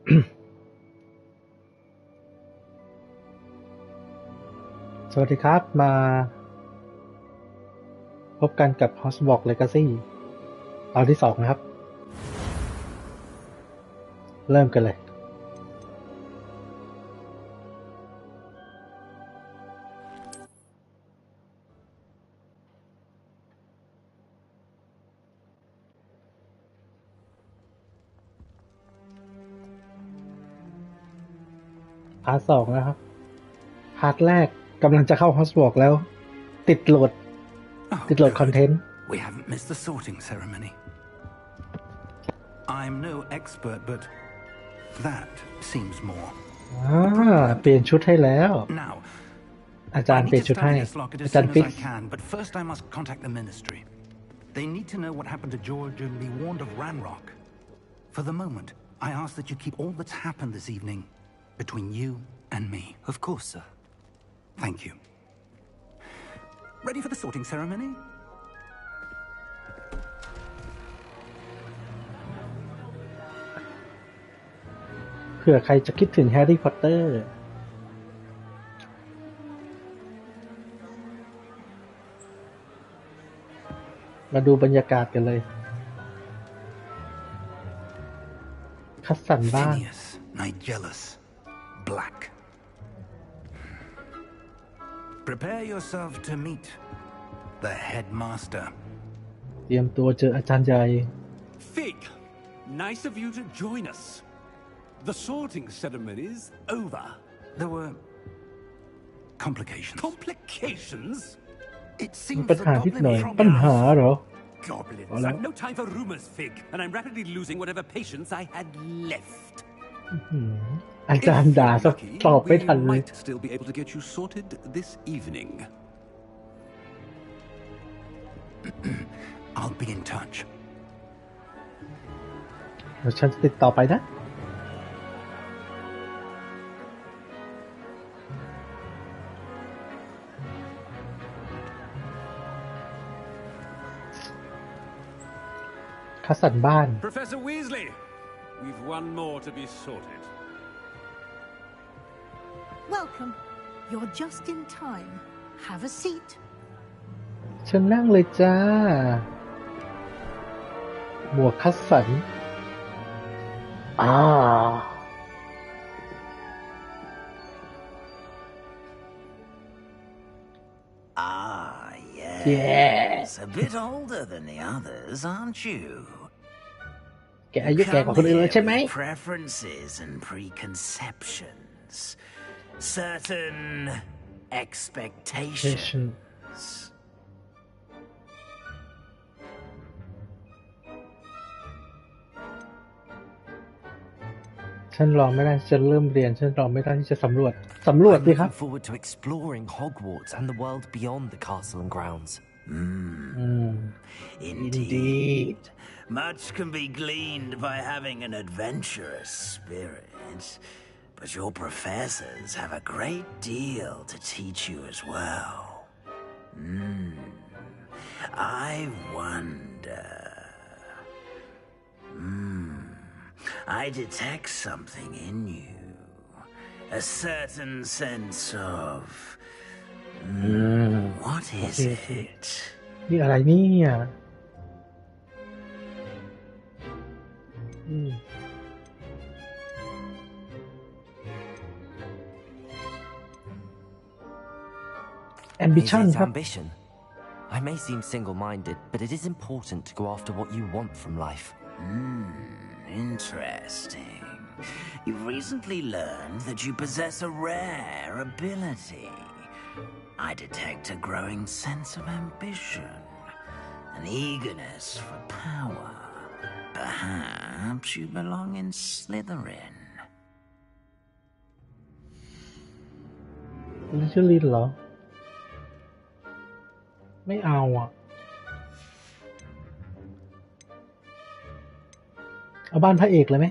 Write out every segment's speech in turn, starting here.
สวัสดีครับมาพบกันกับ Hogwarts Legacy ตอนที่2นะครับเริ่มกันเลยพาร์ท2นะครับพาร์ทแรกกำลังจะเข้า Hogwarts แล้วติดโหลด good. คอนเทนต์ We haven't missed the sorting ceremony. I'm no expert, but that seems more. เปลี่ยนชุดให้แล้ว Now, อาจาร I ย์เปลี่ย need น to ชุดให้ study this locket อา as จาร soon ย์ as ฟิก I can, but first I must contact the Ministry. They need to know what happened to George and be warned of Ranrock. For the moment, I ask that you keep all that's happened this evening between you and me. Of course, sir. Thank you. Ready for the sorting ceremony? เผื่อใครจะคิดถึงแฮร์รี่พอตเตอร์มาดูบรรยากาศกันเลยคัดสรรบ้าน Phineas, Nigellus, Black. Prepare yourself to meet the headmaster. เตรียมตัวเจออาจารย์ใหญ่ Fig, nice of you to join us. The sorting ceremony's over. There were complications. Complications? It มี seems ปัญ the หานิดหน่อย goblin ปัญหาเหรอ Goblins. Hola. I've no time for rumors, Fig, and I'm rapidly losing whatever patience I had left. อาจารย์ด่า If ซะ you're lucky, ตอบไม่ we ทันเลย might still be able to get you sorted this evening. I'll be in touch. เดี๋ยวฉันจะติดต่อไปนะคัดสรรบ้าน Professor Weasley, we've one more to be sorted. Welcome. You're just in time. Have a seat. ฉันนั่งเลยจ้า หมวกคัดสรรAh, yes. Yes. A bit older than the others, aren't you? แกอายุแก่กว่าคนอื่นแล้วใช่ไหม With preferences and preconceptions. Certain expectations. ฉันรอไม่ได้ที่จะเริ่มเรียน ฉันรอไม่ได้ที่จะสำรวจ สำรวจ I'm สิครับ looking forward to exploring Hogwarts and the world beyond the castle and grounds. Indeed. Much can be gleaned by having an adventurous spirit. But your professors have a great deal to teach you as well. I wonder... I detect something in you. A certain sense of... What is it? นี่อะไรเนี่ยambition Is it ครับ ambition? I may seem single-minded, but it is important to go after what you want from life. Interesting. You've recently learned that you possess a rare ability. I detect a growing sense of ambition, an eagerness for power. Perhaps you belong in Slytherin. นี่ชื่อลินเหรอ ไม่เอาอ่ะ เอาบ้านพระเอกเลยไหม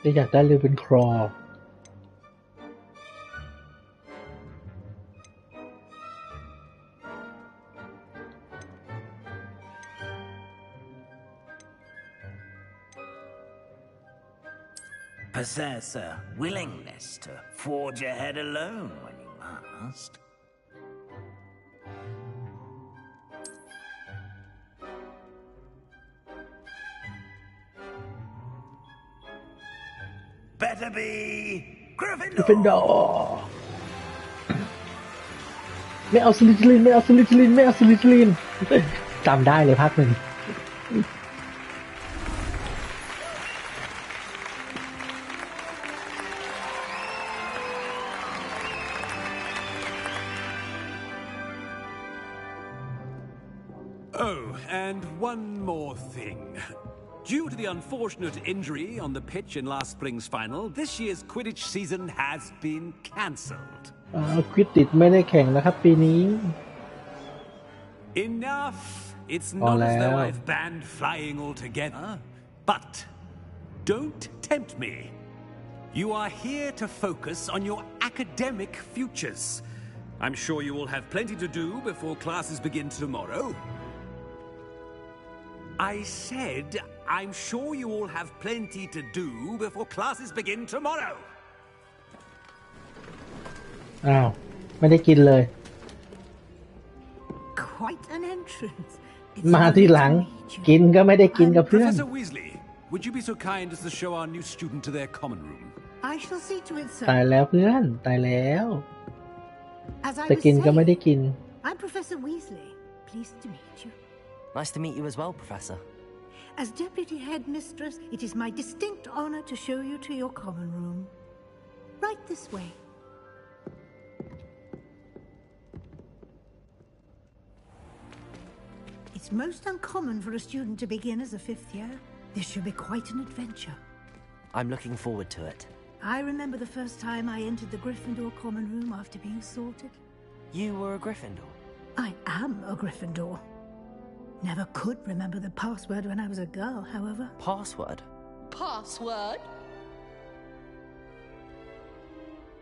จะอยากได้เลยเป็นครอ possess a willingness to forge ahead alone when you must. Better be Gryffindor. กริฟฟินดอร์ไม่เอาสลิทลินไม่เอาสลิทลินไม่เอาสลิทลินจำได้เลยภาคหนึ่ง Oh, and one more thing. Due to the unfortunate injury on the pitch in last spring's final, this year's Quidditch season has been cancelled. ควิดดิชไม่ได้แข่งนะครับปีนี้ Enough! It's not as though Olé. I've banned flying altogether. But don't tempt me. You are here to focus on your academic futures. I'm sure you will have plenty to do before classes begin tomorrow. I said, I'm sure you all have plenty to do before classes begin tomorrow. อ้าวไม่ได้กินเลย Quite an entrance. มาที่หลัง กินก็ไม่ได้กินกับเพื่อน Professor Weasley, would you be so kind as to show our new student to their common room? I shall see to it, ตาย sir. แล้วเพื่อนตายแล้ว As I จะ was กินก็ไม่ได้ saying, กิน I'm Professor Weasley. Pleased to meet you. Nice to meet you as well, Professor. As Deputy Headmistress, it is my distinct honor to show you to your common room. Right this way. It's most uncommon for a student to begin as a fifth year. This should be quite an adventure. I'm looking forward to it. I remember the first time I entered the Gryffindor common room after being sorted. You were a Gryffindor. I am a Gryffindor. Never could remember the password when I was a girl, however. Password? Password?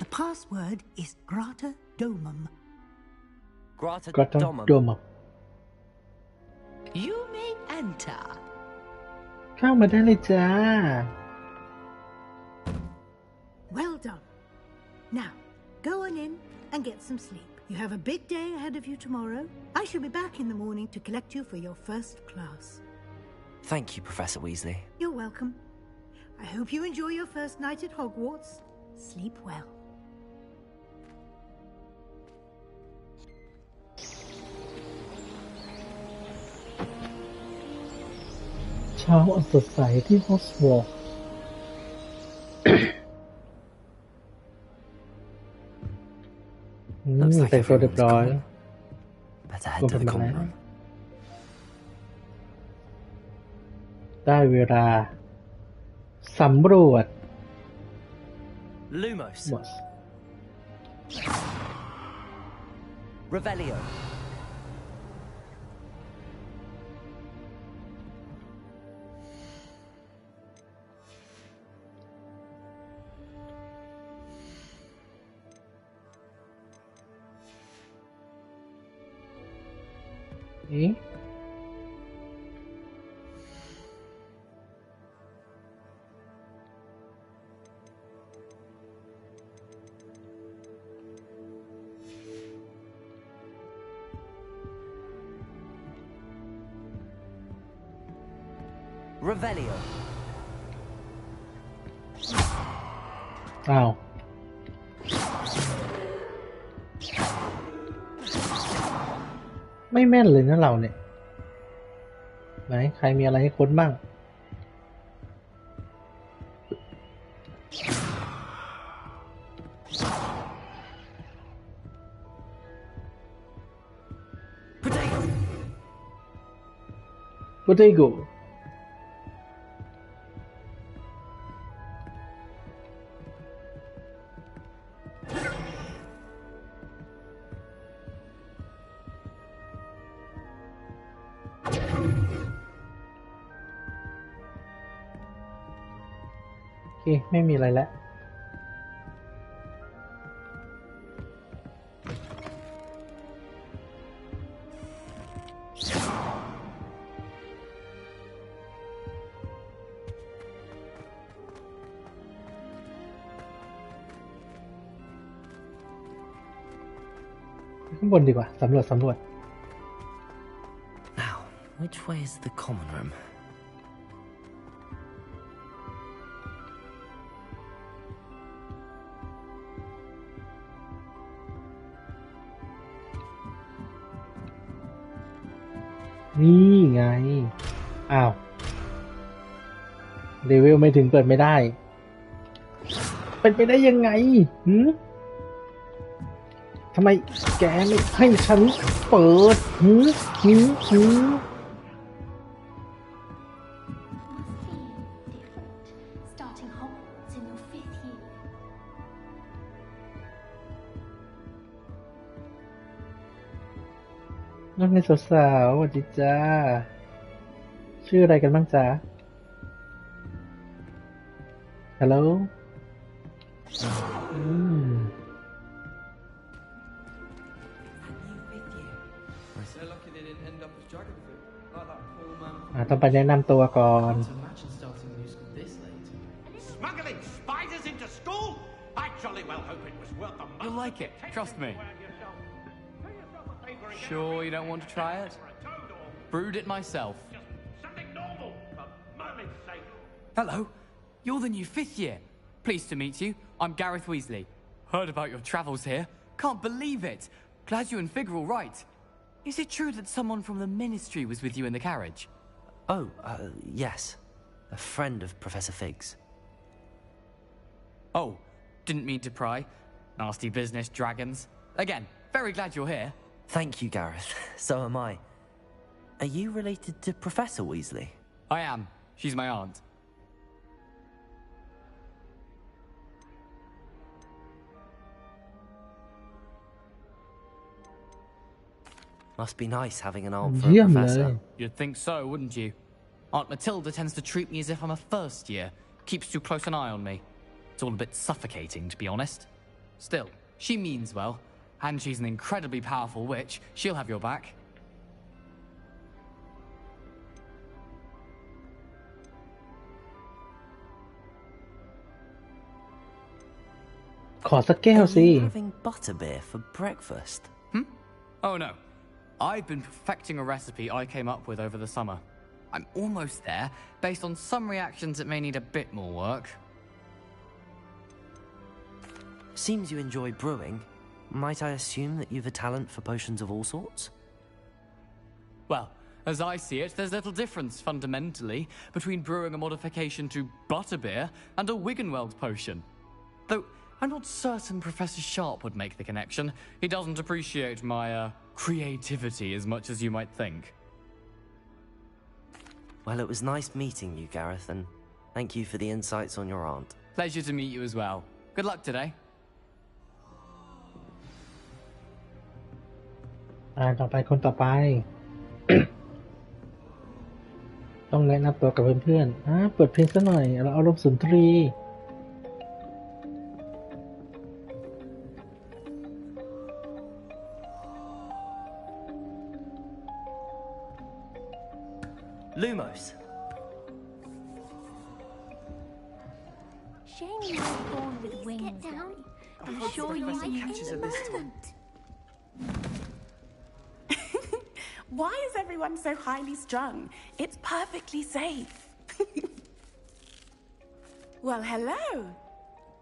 The password is Grata Domum. Grata ก็ต้อง Domum. ดวม You may enter. เข้ามาได้เลยจ้า Well done. Now, go on in and get some sleep. You have a big day ahead of you tomorrow. I shall be back in the morning to collect you for your first class. Thank you, Professor Weasley. You're welcome. I hope you enjoy your first night at Hogwarts. Sleep well. เช้าอันสดใสที่ฮอกวอตส์แต่งตัวเรียบร้อย Better head ก็ to เป็น the แบบ common นั้น room. ได้เวลาสำรวจ Lumos. หมด Revelio. Eh? Revelio. อ้าว ไม่แม่นเลยนะเราเนี่ย ไหน ใครมีอะไรให้ค้นบ้าง Potato. Potato โอเค ไม่มีอะไรแล้ว างบนดีกว่าสำรวจ Now, which way is the common room? นี่ไง อ้าวเลเวลไม่ถึงเปิดไม่ได้ เป็นไปได้ยังไงทำไมแกไม่ให้ฉันเปิดStarting Hogwarts in your 5th year. น้องในสาวๆสวัสดีจ้า ชื่ออะไรกันบ้างจ๊ะ ฮัลโหลThey're lucky they didn't end up as dragon fruit, like that poor man. ต้องไปแนะนำตัวก่อน To imagine starting new school this late. Smuggling spiders into school? I jolly well hope it was worth the money. You'll like it, trust me. Sure you don't want to try it? Brewed it myself. Something normal, for mermaid's sake. Hello, you're the new 5th year. Pleased to meet you. I'm Gareth Weasley. Heard about your travels here. Can't believe it. Glad you and Fig are all right. Is it true that someone from the Ministry was with you in the carriage? Oh, yes. A friend of Professor Fig's. Oh, didn't mean to pry. Nasty business, dragons. Again, very glad you're here. Thank you, Gareth. So am I. Are you related to Professor Weasley? I am. She's my aunt. Must be nice having an aunt for a เยี่ยมเลย professor. You'd think so, wouldn't you? Aunt Matilda tends to treat me as if I'm a first year. Keeps too close an eye on me. It's all a bit suffocating, to be honest. Still, she means well. And she's an incredibly powerful witch. She'll have your back. ขอสักแก้ว Are สิ you having butterbeer for breakfast? Oh no. I've been perfecting a recipe I came up with over the summer. I'm almost there, based on some reactions that may need a bit more work. Seems you enjoy brewing. Might I assume that you've a talent for potions of all sorts? Well, as I see it, there's little difference, fundamentally, between brewing a modification to butterbeer and a Wiggenweld potion. Though, I'm not certain Professor Sharp would make the connection. He doesn't appreciate my, creativity as much as you might think. Well, it was nice meeting you, Gareth, and thank you for the insights on your aunt. Pleasure to meet you as well. Good luck today. ต่อไปคนต่อไป ต้องแนะนำตัวกับเพื่อนๆเปิดเพลงซะหน่อยเราเอารมณ์สุนทรี Lumos. Shame you were born with wings. Get down. I'm sure you catches her this time. Why is everyone so highly strung? It's perfectly safe. Well, hello.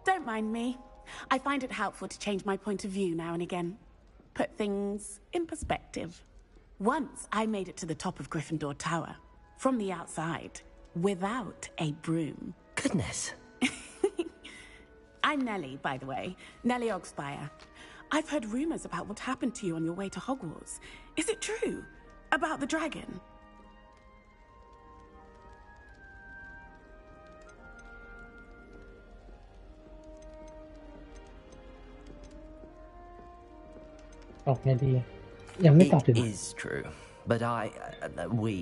Don't mind me. I find it helpful to change my point of view now and again. Put things in perspective. Once I made it to the top of Gryffindor Tower, from the outside, without a broom. Goodness. I'm Nellie, by the way. Nellie Ogspire. I've heard rumors about what happened to you on your way to Hogwarts. Is it true? About the dragon? ออกไงดี ยังไม่ตอบถึ It ง is true, but we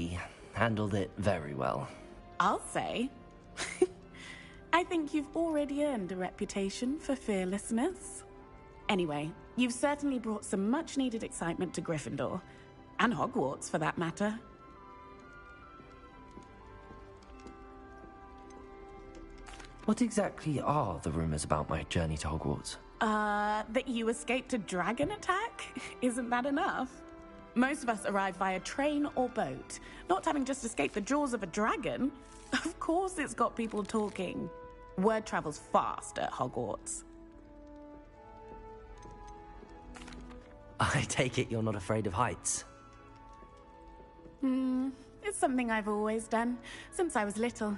handled it very well. I'll say. I think you've already earned a reputation for fearlessness. Anyway, you've certainly brought some much-needed excitement to Gryffindor. And Hogwarts, for that matter. What exactly are the rumors about my journey to Hogwarts? That you escaped a dragon attack? Isn't that enough? Most of us arrive via train or boat, not having just escaped the jaws of a dragon. Of course it's got people talking. Word travels fast at Hogwarts. I take it you're not afraid of heights. It's something I've always done, since I was little.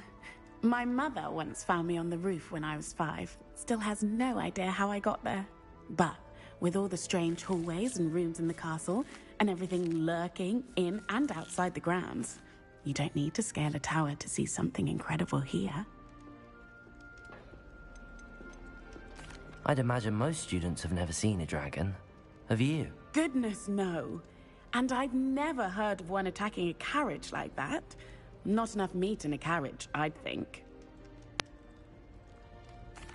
My mother once found me on the roof when I was 5. Still has no idea how I got there. But with all the strange hallways and rooms in the castle, and everything lurking in and outside the grounds, you don't need to scale a tower to see something incredible here. I'd imagine most students have never seen a dragon. Have you? Goodness, no. And I've never heard of one attacking a carriage like that. Not enough meat in a carriage, I'd think.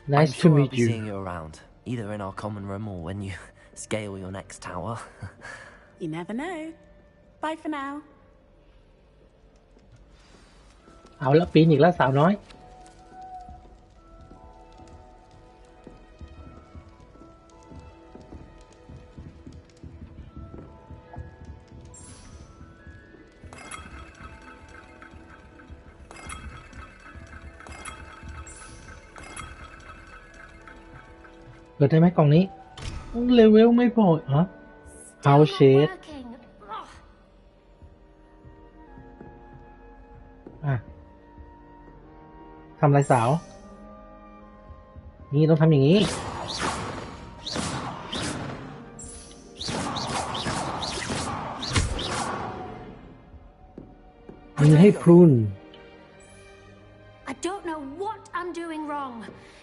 Nice I'm to sure I'll meet be you. seeing you around, either in our common room or when you scale your next tower. You never know. Bye for now. เอาละปีนอีกแล้วสาวน้อย เปิดได้ไหมกล่องนี้เลเวลไม่พอฮะ Still How not shit. working. Ugh. อ่ะทำอะไรสาว นี่ต้องทำอย่างนี้ มือให้พรุน I don't know what I'm doing wrong.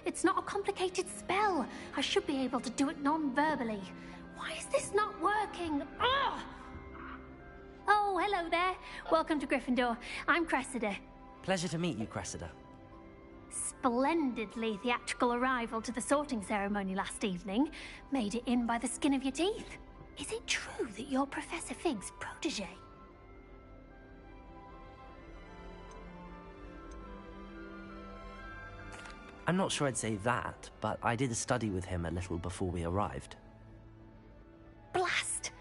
It's not a complicated spell. I should be able to do it non-verbally. Why is this not working? Ugh! Oh, hello there. Welcome to Gryffindor. I'm Cressida. Pleasure to meet you, Cressida. Splendidly theatrical arrival to the sorting ceremony last evening. Made it in by the skin of your teeth. Is it true that you're Professor Fig's protege? I'm not sure I'd say that, but I did study with him a little before we arrived. Blast!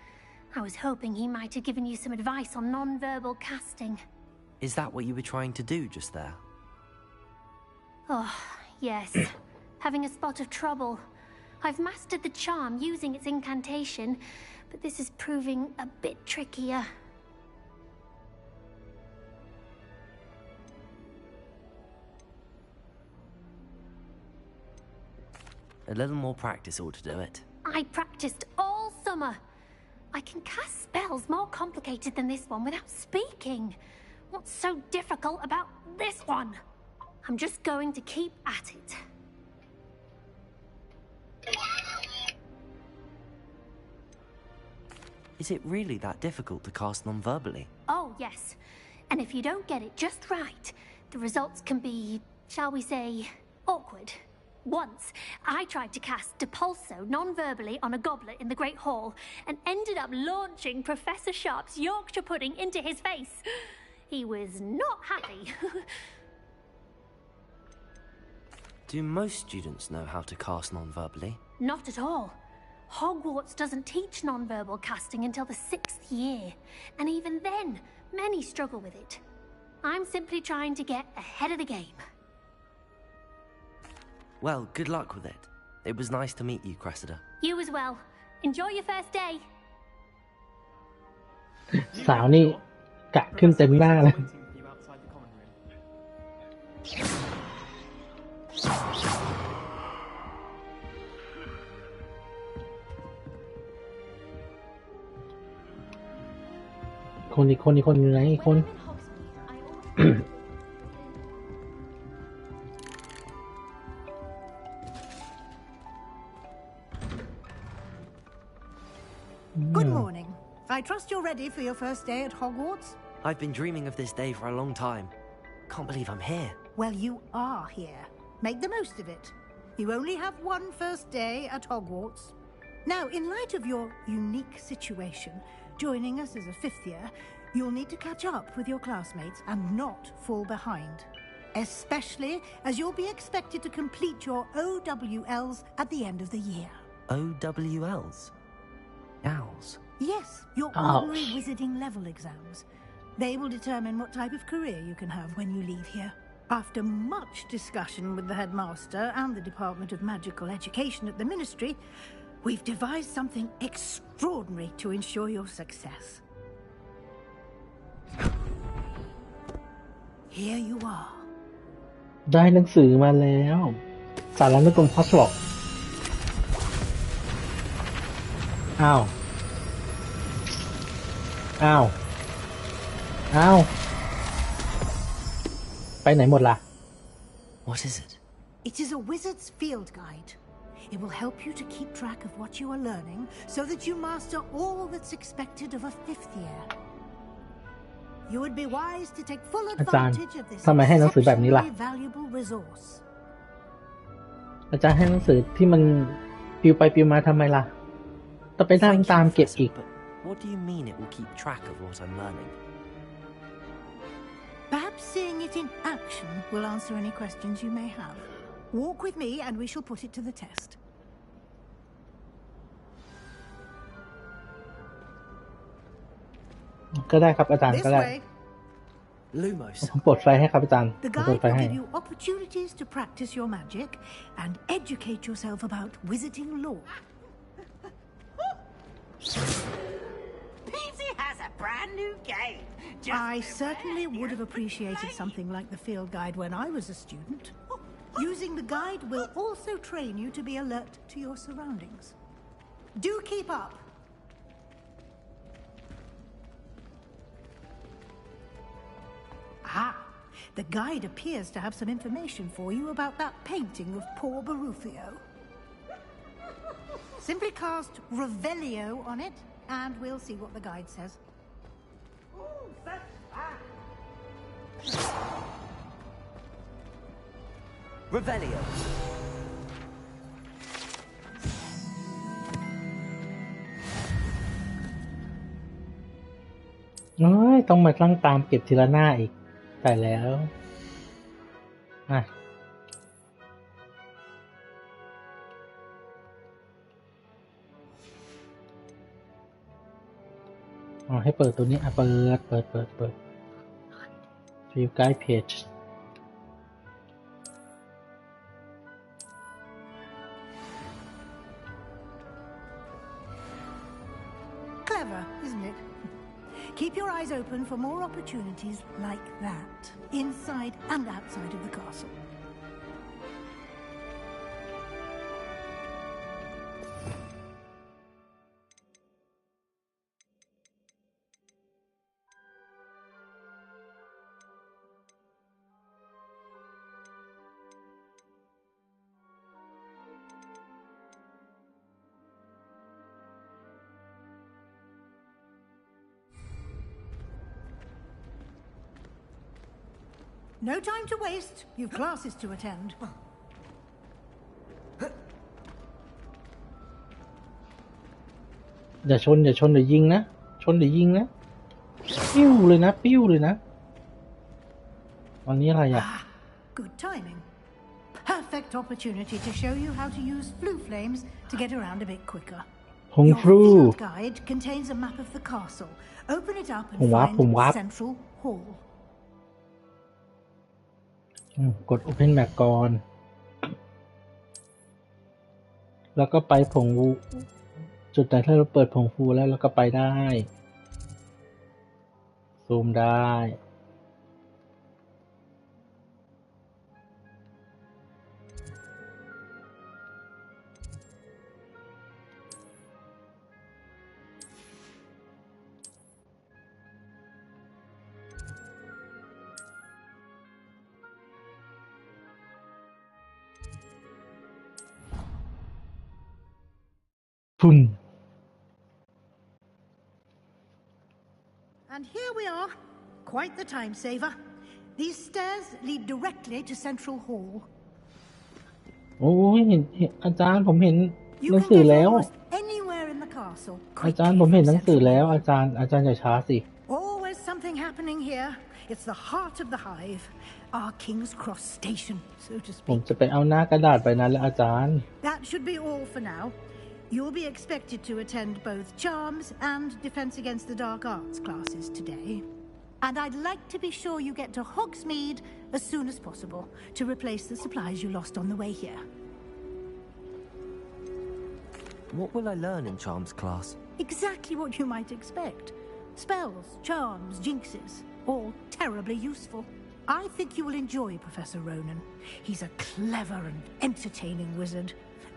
I was hoping he might have given you some advice on non-verbal casting. Is that what you were trying to do just there? Oh, yes. Having a spot of trouble. I've mastered the charm using its incantation, but this is proving a bit trickier. A little more practice ought to do it. I practiced all summer. I can cast spells more complicated than this one without speaking. What's so difficult about this one? I'm just going to keep at it. Is it really that difficult to cast non-verbally? Oh, yes. And if you don't get it just right, the results can be, shall we say, awkward. Once, I tried to cast Depulso non-verbally on a goblet in the Great Hall and ended up launching Professor Sharp's Yorkshire pudding into his face. He was not happy. Do most students know how to cast non-verbally? Not at all. Hogwarts doesn't teach non-verbal casting until the 6th year, and even then, many struggle with it. I'm simply trying to get ahead of the game. Well, good luck with it. It was nice to meet you, Cressida. You as well. Enjoy your first day. สาวนี่กะขึ้นเต็มหน้าเลย Waiting for you outside the common room. คนอีกคนอยู่ไหนอีกคน Good morning. I trust you're ready for your first day at Hogwarts? I've been dreaming of this day for a long time. Can't believe I'm here. Well, you are here. Make the most of it. You only have one first day at Hogwarts. Now, in light of your unique situation, joining us as a 5th year, you'll need to catch up with your classmates and not fall behind. especially as you'll be expected to complete your OWLs at the end of the year. OWLs? Owls? Yes, your ordinary wizarding level exams. They will determine what type of career you can have when you leave here. After much discussion with the headmaster and the Department of Magical Education at the Ministry, we've devised something extraordinary to ensure your success. Here you are. ได้หนังสือมาแล้วสารานุกรมฮอสวอตส์อ้าวไปไหนหมดล่ะ What is it? It is a wizard's field guide. It will help you to keep track of what you are learning so that you master all that's expected of a 5th year. You would be wise to take full advantage of this exceptionally valuable resource. อาจารย์ให้หนังสือที่มันปิวไปปิวมาทำไมล่ะต้องไปนั่งตามเก็บอีก What do you mean it will keep track of what I'm learning? Perhaps seeing it in action will answer any questions you may have. Walk with me and we shall put it to the test. ก็ได้ครับอาจารย์ก็ได้ Lumos. ผมปลดไฟให้ครับอาจารย์ The guide will give you opportunities to practice your magic and educate yourself about wizarding lore. Peasy has a brand new game. I certainly would have appreciated something like the field guide when I was a student. Using the guide will also train you to be alert to your surroundings. Do keep up. Ah, the guide appears to have some information for you about that painting of poor Barufio. Simply cast Revelio on it, and we'll see what the guide says. Revelio. ต้องมาตั้งตามเก็บทีละหน้าอีกใส่แล้วให้เปิดตัวนี้เปิดField Guide Page Clever, isn't it? Keep your eyes open for more opportunities like that, inside and outside of the castle. No time to waste. You've classes to attend. อย่าชนเดี๋ยวยิงนะปิ้วเลยนะวันนี้อะไรอ่ะ Good timing. Perfect opportunity to show you how to use flue flames to get around a bit quicker. Your field guide contains a map of the castle. Open it up and find Central Hall. กด Open Map ก่อนแล้วก็ไปผงฟูจุดไหนที่เราเปิดผงฟูแล้วเราก็ไปได้ซูมได้พุ่น And here we are. Quite the time saver. These stairs lead directly to Central Hall. โอ้ยเห็นอาจารย์ผมเห็นหนังสือแล้ว Anywhere in the castle. อาจารย์ผมเห็นหนังสือแล้วอาจารย์อย่าช้าสิ Always something happening here. It's the heart of the hive, our King's Cross station, so to ผม speak. จะไปเอาหน้ากระดาษไปนั้นแล้วอาจารย์ That should be all for now. You'll be expected to attend both Charms and Defense Against the Dark Arts classes today. And I'd like to be sure you get to Hogsmeade as soon as possible to replace the supplies you lost on the way here. What will I learn in Charms class? Exactly what you might expect. Spells, charms, jinxes, all terribly useful. I think you will enjoy Professor Ronan. He's a clever and entertaining wizard,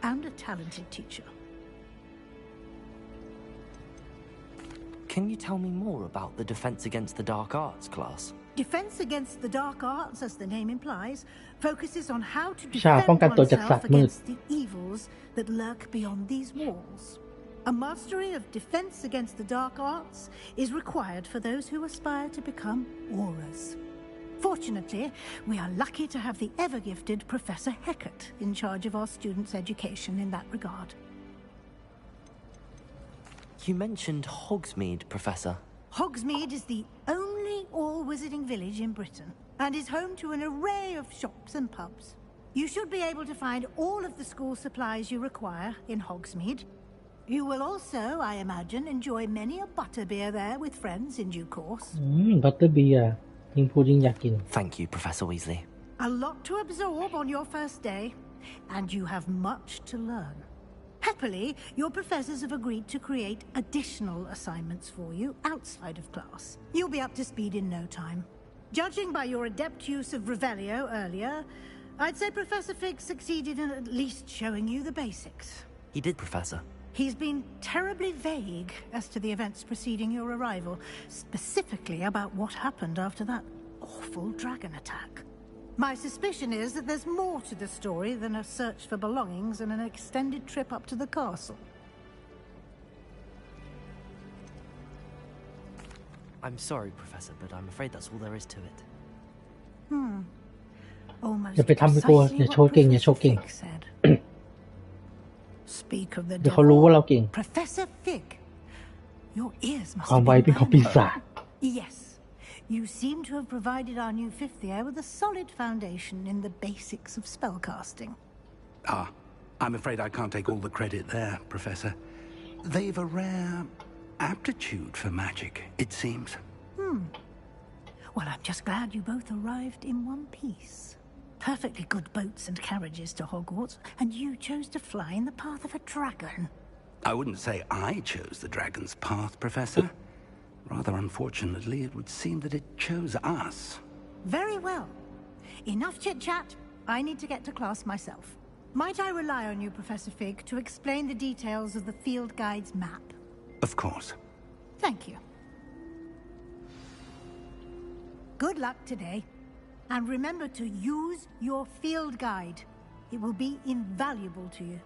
and a talented teacher. Can you tell me more about the Defense Against the Dark Arts class? Defense Against the Dark Arts, as the name implies, focuses on how to วิชา defend ป้องกันตัวจากศาส oneself ตร์มืด against the evils that lurk beyond these walls. A mastery of Defense Against the Dark Arts is required for those who aspire to become Aurors. Fortunately, we are lucky to have the ever-gifted Professor Hecat in charge of our students' education in that regard. You mentioned Hogsmeade, Professor. Hogsmeade is the only all-wizarding village in Britain, and is home to an array of shops and pubs. You should be able to find all of the school supplies you require in Hogsmeade. You will also, I imagine, enjoy many a butterbeer there with friends in due course. บัตเตอร์เบียร์ยิ่งพูดยิ่งอยากกิน Thank you, Professor Weasley. A lot to absorb on your first day, and you have much to learn. Happily, your professors have agreed to create additional assignments for you outside of class. You'll be up to speed in no time. Judging by your adept use of Revelio earlier, I'd say Professor Fig succeeded in at least showing you the basics. He did, Professor. He's been terribly vague as to the events preceding your arrival, specifically about what happened after that awful dragon attack. My suspicion is that there's more to the story than a search for belongings and an extended trip up to the castle. I'm sorry, Professor, but I'm afraid that's all there is to it. Almost อย่าไปทำให้กลัว precisely อย่า what โชว์เก่งอย่าโชว์เก่ง Professor Fig said. Speak of the เดี๋ยวเขารู้ว่า devil. เราเก่ง Professor Fig, your ears must ความ have ไว been เป็นของปีศาจ Yes. You seem to have provided our new fifth year with a solid foundation in the basics of spellcasting. I'm afraid I can't take all the credit there, Professor. They've a rare aptitude for magic, it seems. Well, I'm just glad you both arrived in one piece. Perfectly good boats and carriages to Hogwarts, and you chose to fly in the path of a dragon. I wouldn't say I chose the dragon's path, Professor. Rather unfortunately, it would seem that it chose us. Very well. Enough chit-chat. I need to get to class myself. Might I rely on you, Professor Fig, to explain the details of the field guide's map? Of course. Thank you. Good luck today. And remember to use your field guide. It will be invaluable to you.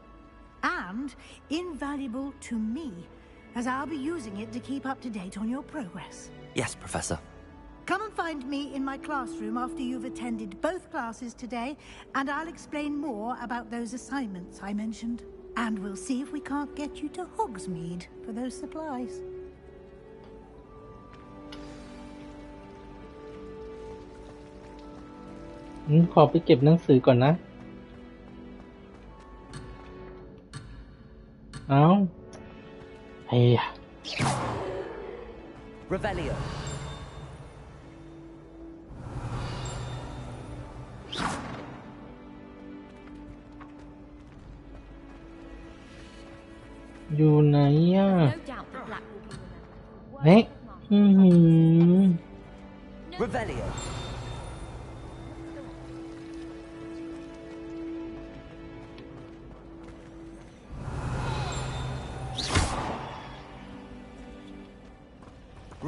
And invaluable to me, as I'll be using it to keep up to date on your progress. Yes, Professor. Come and find me in my classroom after you've attended both classes today, and I'll explain more about those assignments I mentioned. And we'll see if we can't get you to Hogsmeade for those supplies. ขอไปเก็บหนังสือก่อนนะ เอาเฮ้ย Revelio. อยู่ไหนอ่ะ No doubt the black will be remembered. เฮ้ยRevelio.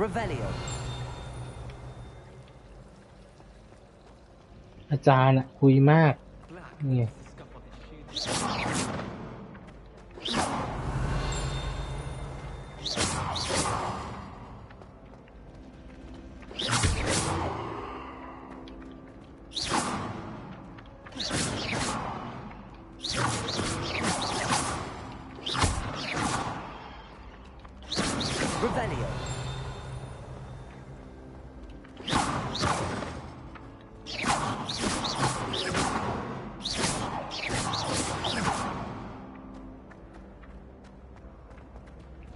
Revelio. อาจารย์อะคุยมากนี่ Revelio.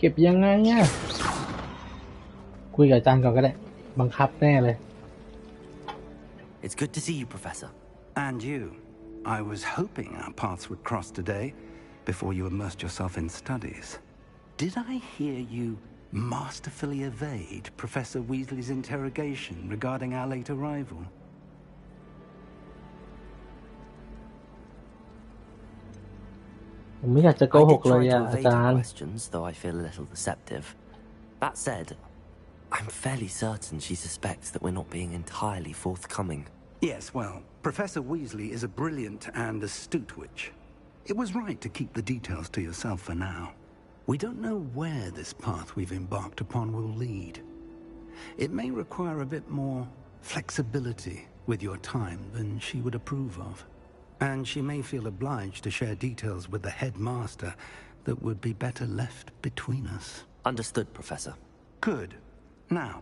เก็บยังไงอะคุยกับอาจารย์ก่อนก็ได้บังคับแน่เลย It's good to see you, Professor. And you. I was hoping our paths would cross today before you immersed yourself in studies. Did I hear you masterfully evade Professor Weasley's interrogation regarding our late arrival? ผมไม่อยากจะโก I ห did กเลย try to อะอา evade จาร her ย์ questions, though I feel a little deceptive. That said, I'm fairly certain she suspects that we're not being entirely forthcoming. Yes, well, Professor Weasley is a brilliant and astute witch. It was right to keep the details to yourself for now. We don't know where this path we've embarked upon will lead. It may require a bit more flexibility with your time than she would approve of. And she may feel obliged to share details with the headmaster that would be better left between us. Understood, Professor. Good. Now,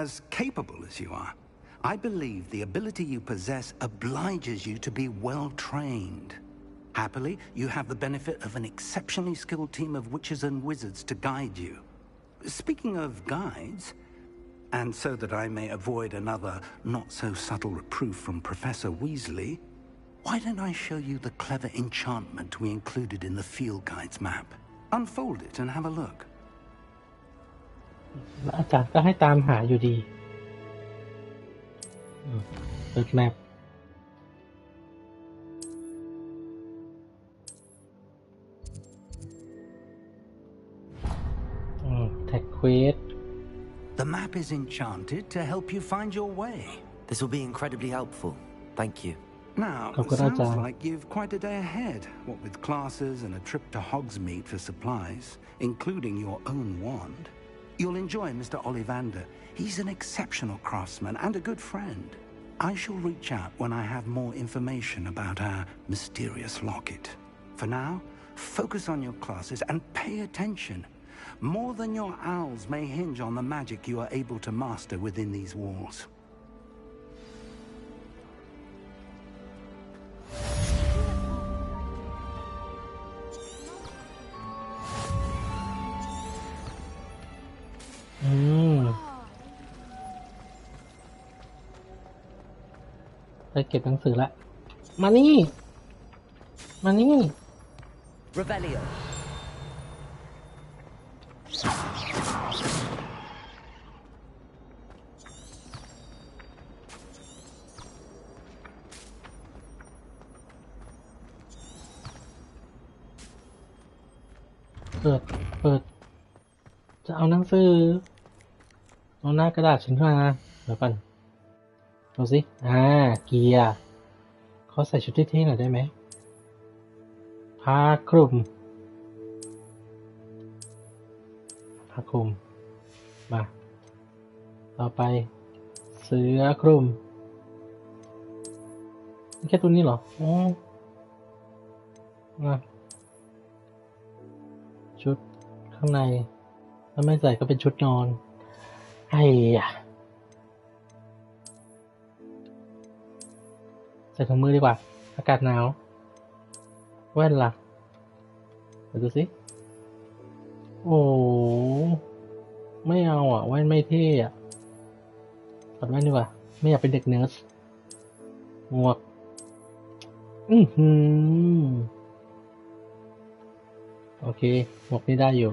as capable as you are, I believe the ability you possess obliges you to be well trained. Happily, you have the benefit of an exceptionally skilled team of witches and wizards to guide you. Speaking of guides, and so that I may avoid another not-so-subtle reproof from Professor Weasley, why don't I show you the clever enchantment we included in the field guide's map? Unfold it and have a look. อาจารย์ก็ให้ตามหาอยู่ดีเปิดแมปแท็กเควส The map is enchanted to help you find your way. This will be incredibly helpful. Thank you. Now, sounds like you've quite a day ahead, what with classes and a trip to Hogsmeade for supplies, including your own wand. You'll enjoy Mr. Ollivander. He's an exceptional craftsman and a good friend. I shall reach out when I have more information about our mysterious locket. For now, focus on your classes and pay attention. More than your owls may hinge on the magic you are able to master within these walls.ไปเก็บหนังสือละมานี่ Revelio. เปิดจะเอาหนังสือเอาหน้ากระดาษฉันมาเดี๋ยวก่อนดูสิเกียร์เขาใส่ชุดเท่ๆหน่อยได้ไหมผ้าคลุมมาต่อไปเสื้อคลุมแค่ตัวนี้เหรอมาชุดข้างในถ้าไม่ใส่ก็เป็นชุดนอนใส่ถุงมือดีกว่าอากาศหนาวแว่นล่ะไปดูสิโอ้ไม่เอาแว่นไม่เท่ถอดแว่นดีกว่าไม่อยากเป็นเด็กเนิร์สหมวกโอเคหมวกนี่ได้อยู่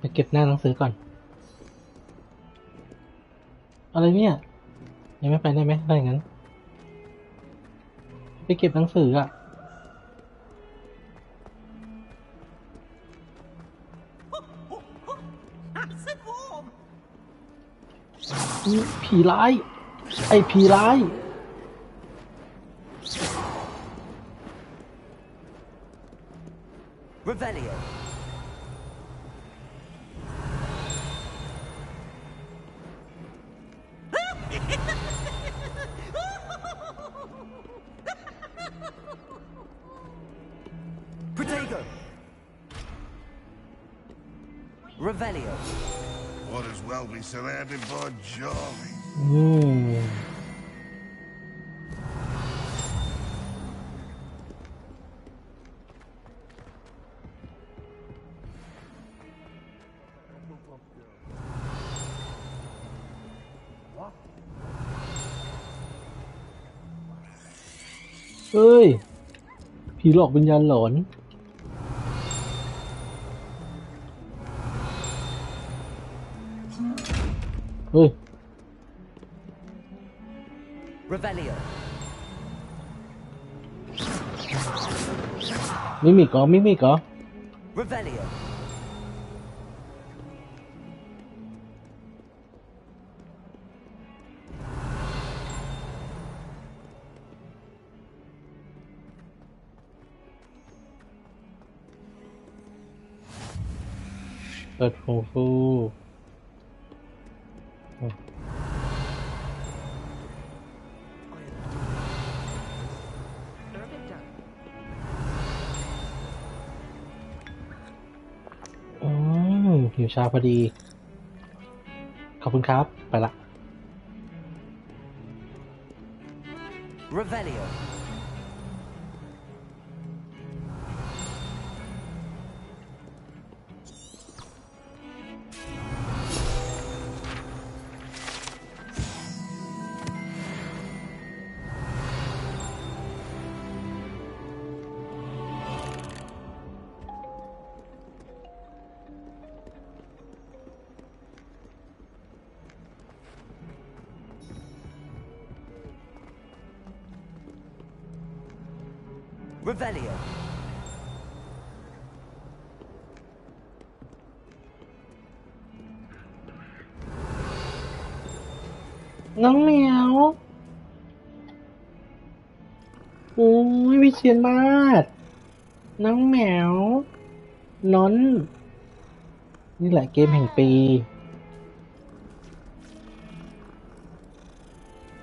ไปเก็บหน้าหนังสือก่อนอะไรเนี่ยยังไม่ไปได้ไหมถ้าอย่างนั้น ไปเก็บหนังสืออ่ะผีร้ายไอ้ผีร้ายRevelio. Protego. Revelio. Might as well be surrounded by Jarvis. เฮ้ยผีหลอกวิญญาณหลอนเฮ้ย Revelio. มิมิกเหรอมิมิกเหรอ Revelio. เปิดหูฟูหิวชาพอดีขอบคุณครับไปละ Revelio. Revelio. น้องแมวโอ้ยวิเชียรมาศน้องแมวนอนนี่แหละเกมแห่งปี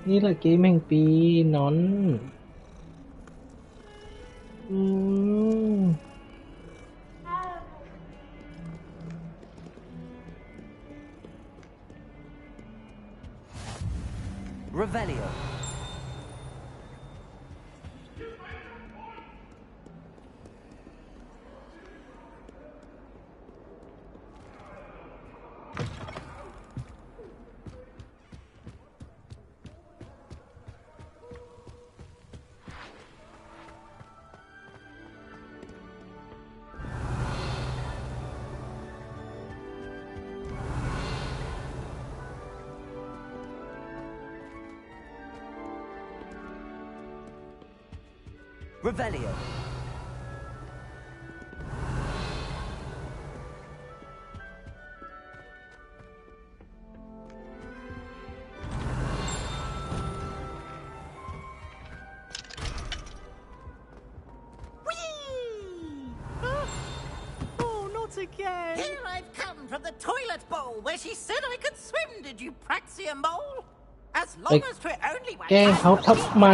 นี่แหละเกมแห่งปีนอนRevelio. Revelio. Oh, not again. Here I've come from the toilet bowl where she said I could swim, did you praxia mole? As long as we're only แกล้งเขาทำไม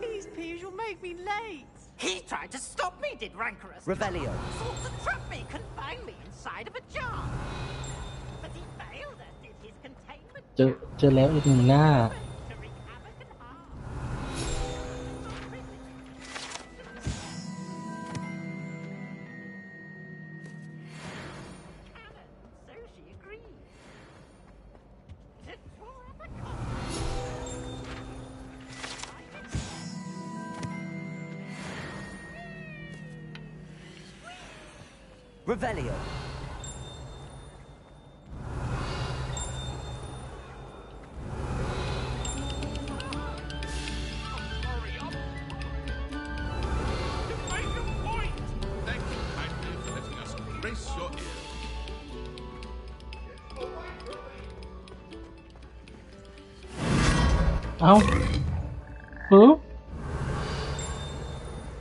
Please, please, you'll make me late. He tried to stop me, did rancorous. Revelio. Sought to trap me, confine me inside of a jar. But he failed us, did his containment เจอแล้วอีกหนึ่งหน้า to wreak havoc and harm. So she agreed. It tore up a Revelio. เอ้า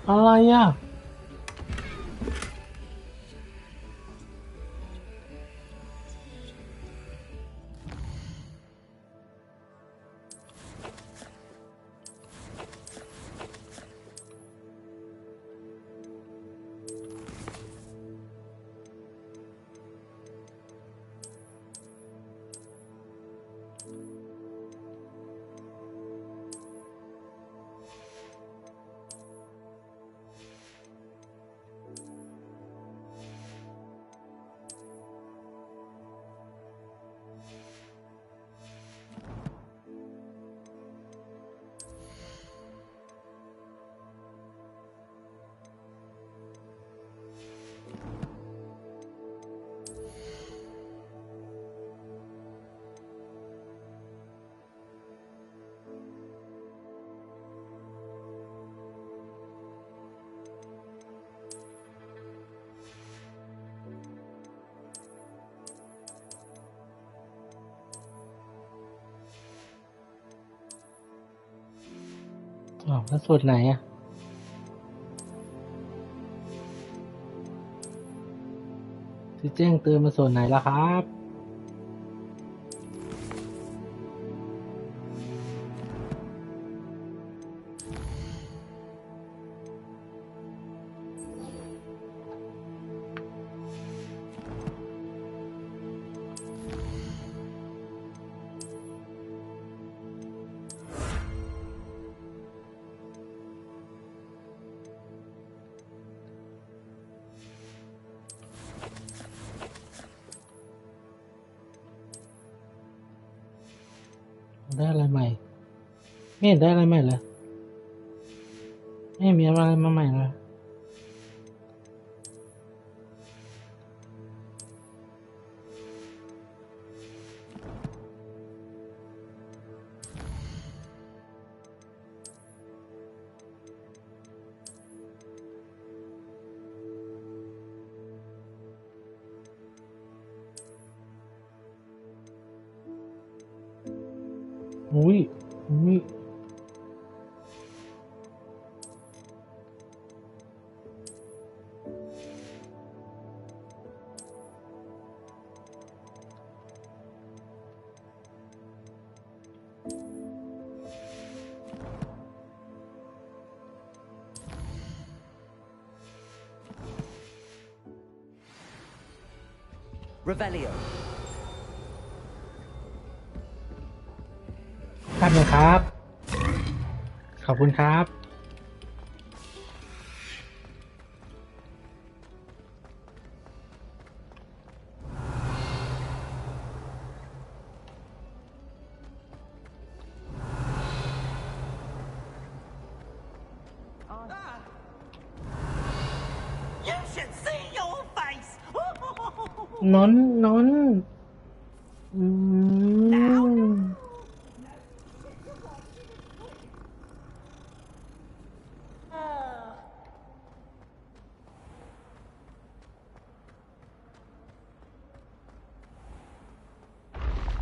อะไรอ่ะแล้วส่วนไหนอ่ะที่แจ้งเตือนมาส่วนไหนล่ะครับได้อะไรใหม่ไม่เห็นได้อะไรใหม่เลยไม่มีอะไรมาใหม่เลยอุ้ยRevelio. ครับนะครับ ขอบคุณครับนน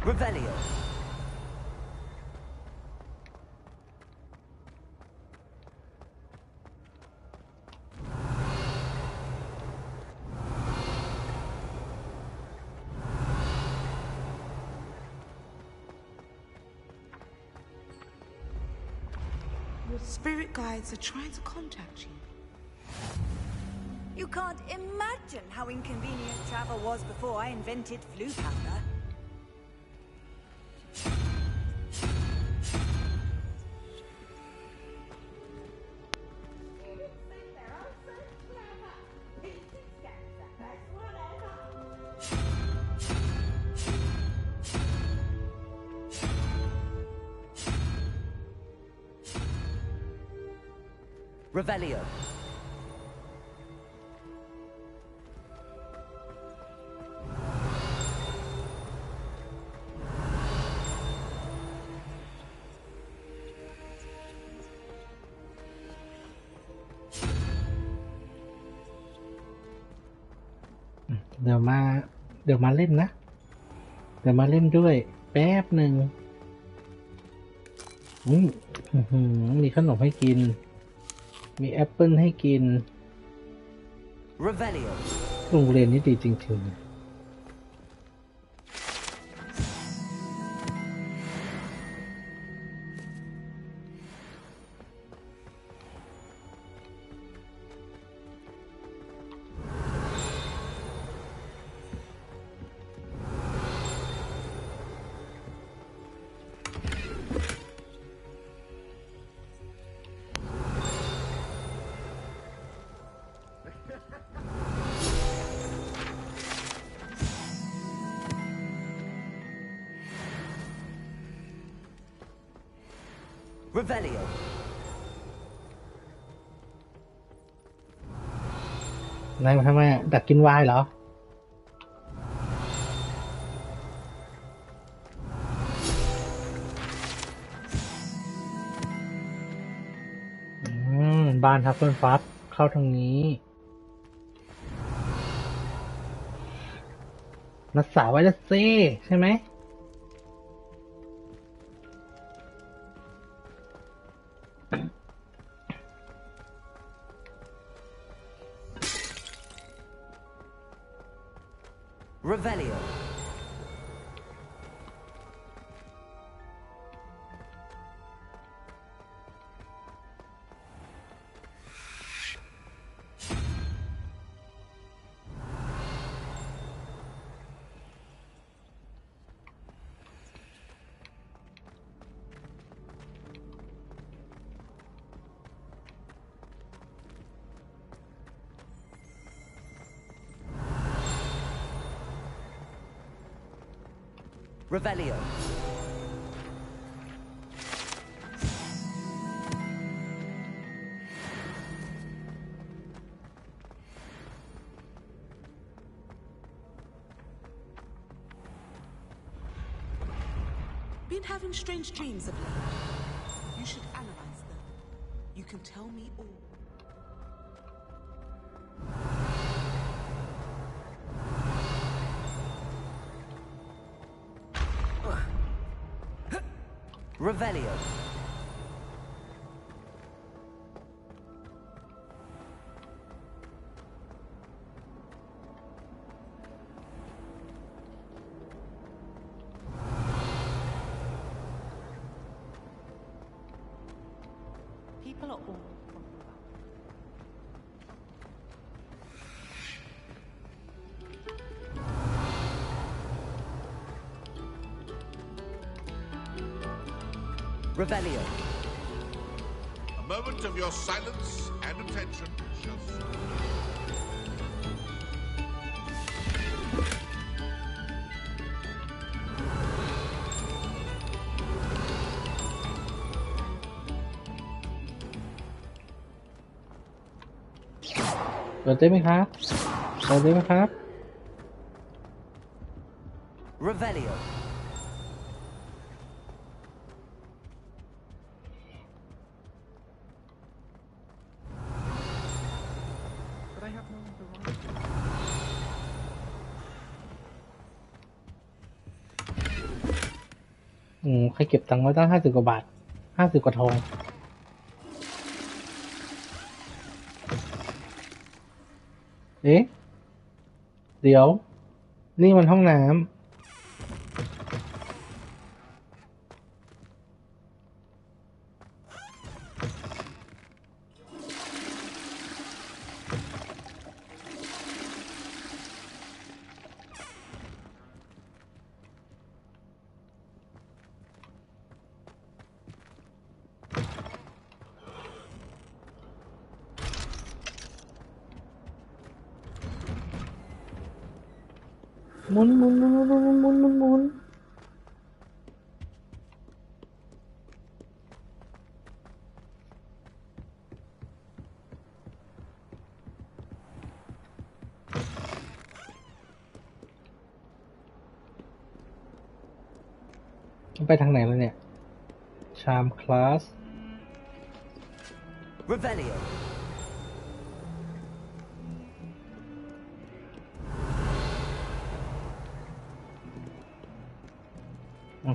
Revelio. Your spirit guides are trying to contact you. You can't imagine how inconvenient travel was before I invented flu powder. Revelio. เดี๋ยวมาเล่นนะเดี๋ยวมาเล่นด้วยแป๊บหนึ่งมีขนมให้กินมีแอปเปิลให้กินโรงเรียนนี้ดีจริงๆนายมาทำไมอ่ะดักกินไวน์เหรอบ้านทัฟเฟิลฟัสเข้าทางนี้รักษาไว้ละสิใช่ไหมRevelio. Revelio. Been having strange dreams of late. You should analyze them. You can tell me all. Revelio. People are all Revelio. A moment of your silence and attention shall soon. Revelio. Revelio. ใครเก็บตังค์ไว้ตั้ง50 กว่าบาท50 กว่าทองเอ๊ะเดี๋ยวนี่มันห้องน้ำหมุนไปทางไหนแล้วเนี่ยชามคลาส Revelio.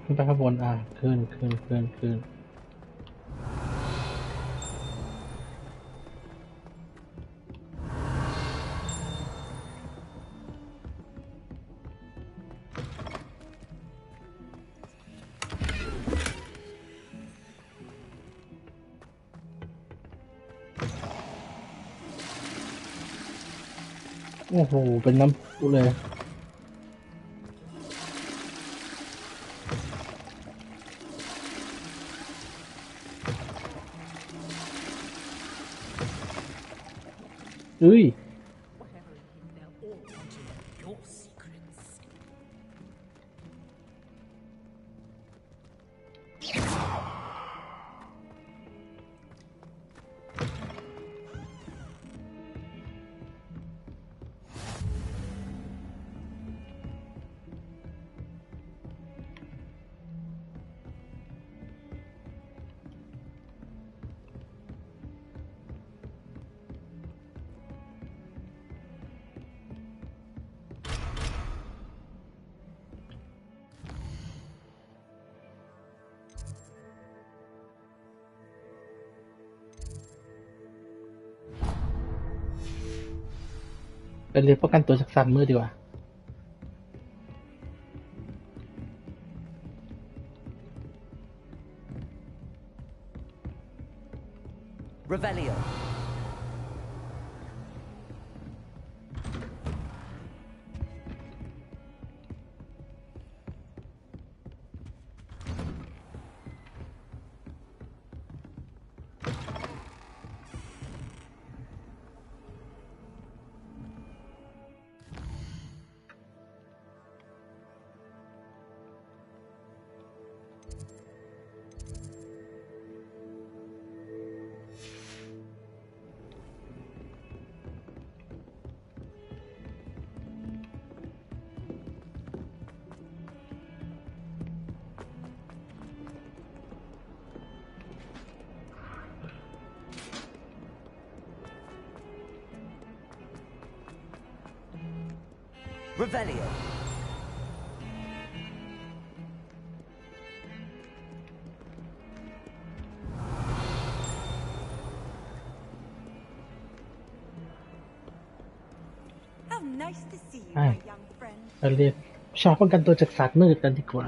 ขึ้นไปข้างบนขึ้นโอ้โหเป็นน้ำพุเลยอุ้ยไปเรียนป้องกันตัวจากสัตว์มืดดีกว่า Revelio. Revelio. How nice to see you, my young friend. ไปเรียนวิชาป้องกันตัวจากสัตว์มืดกันดีกว่า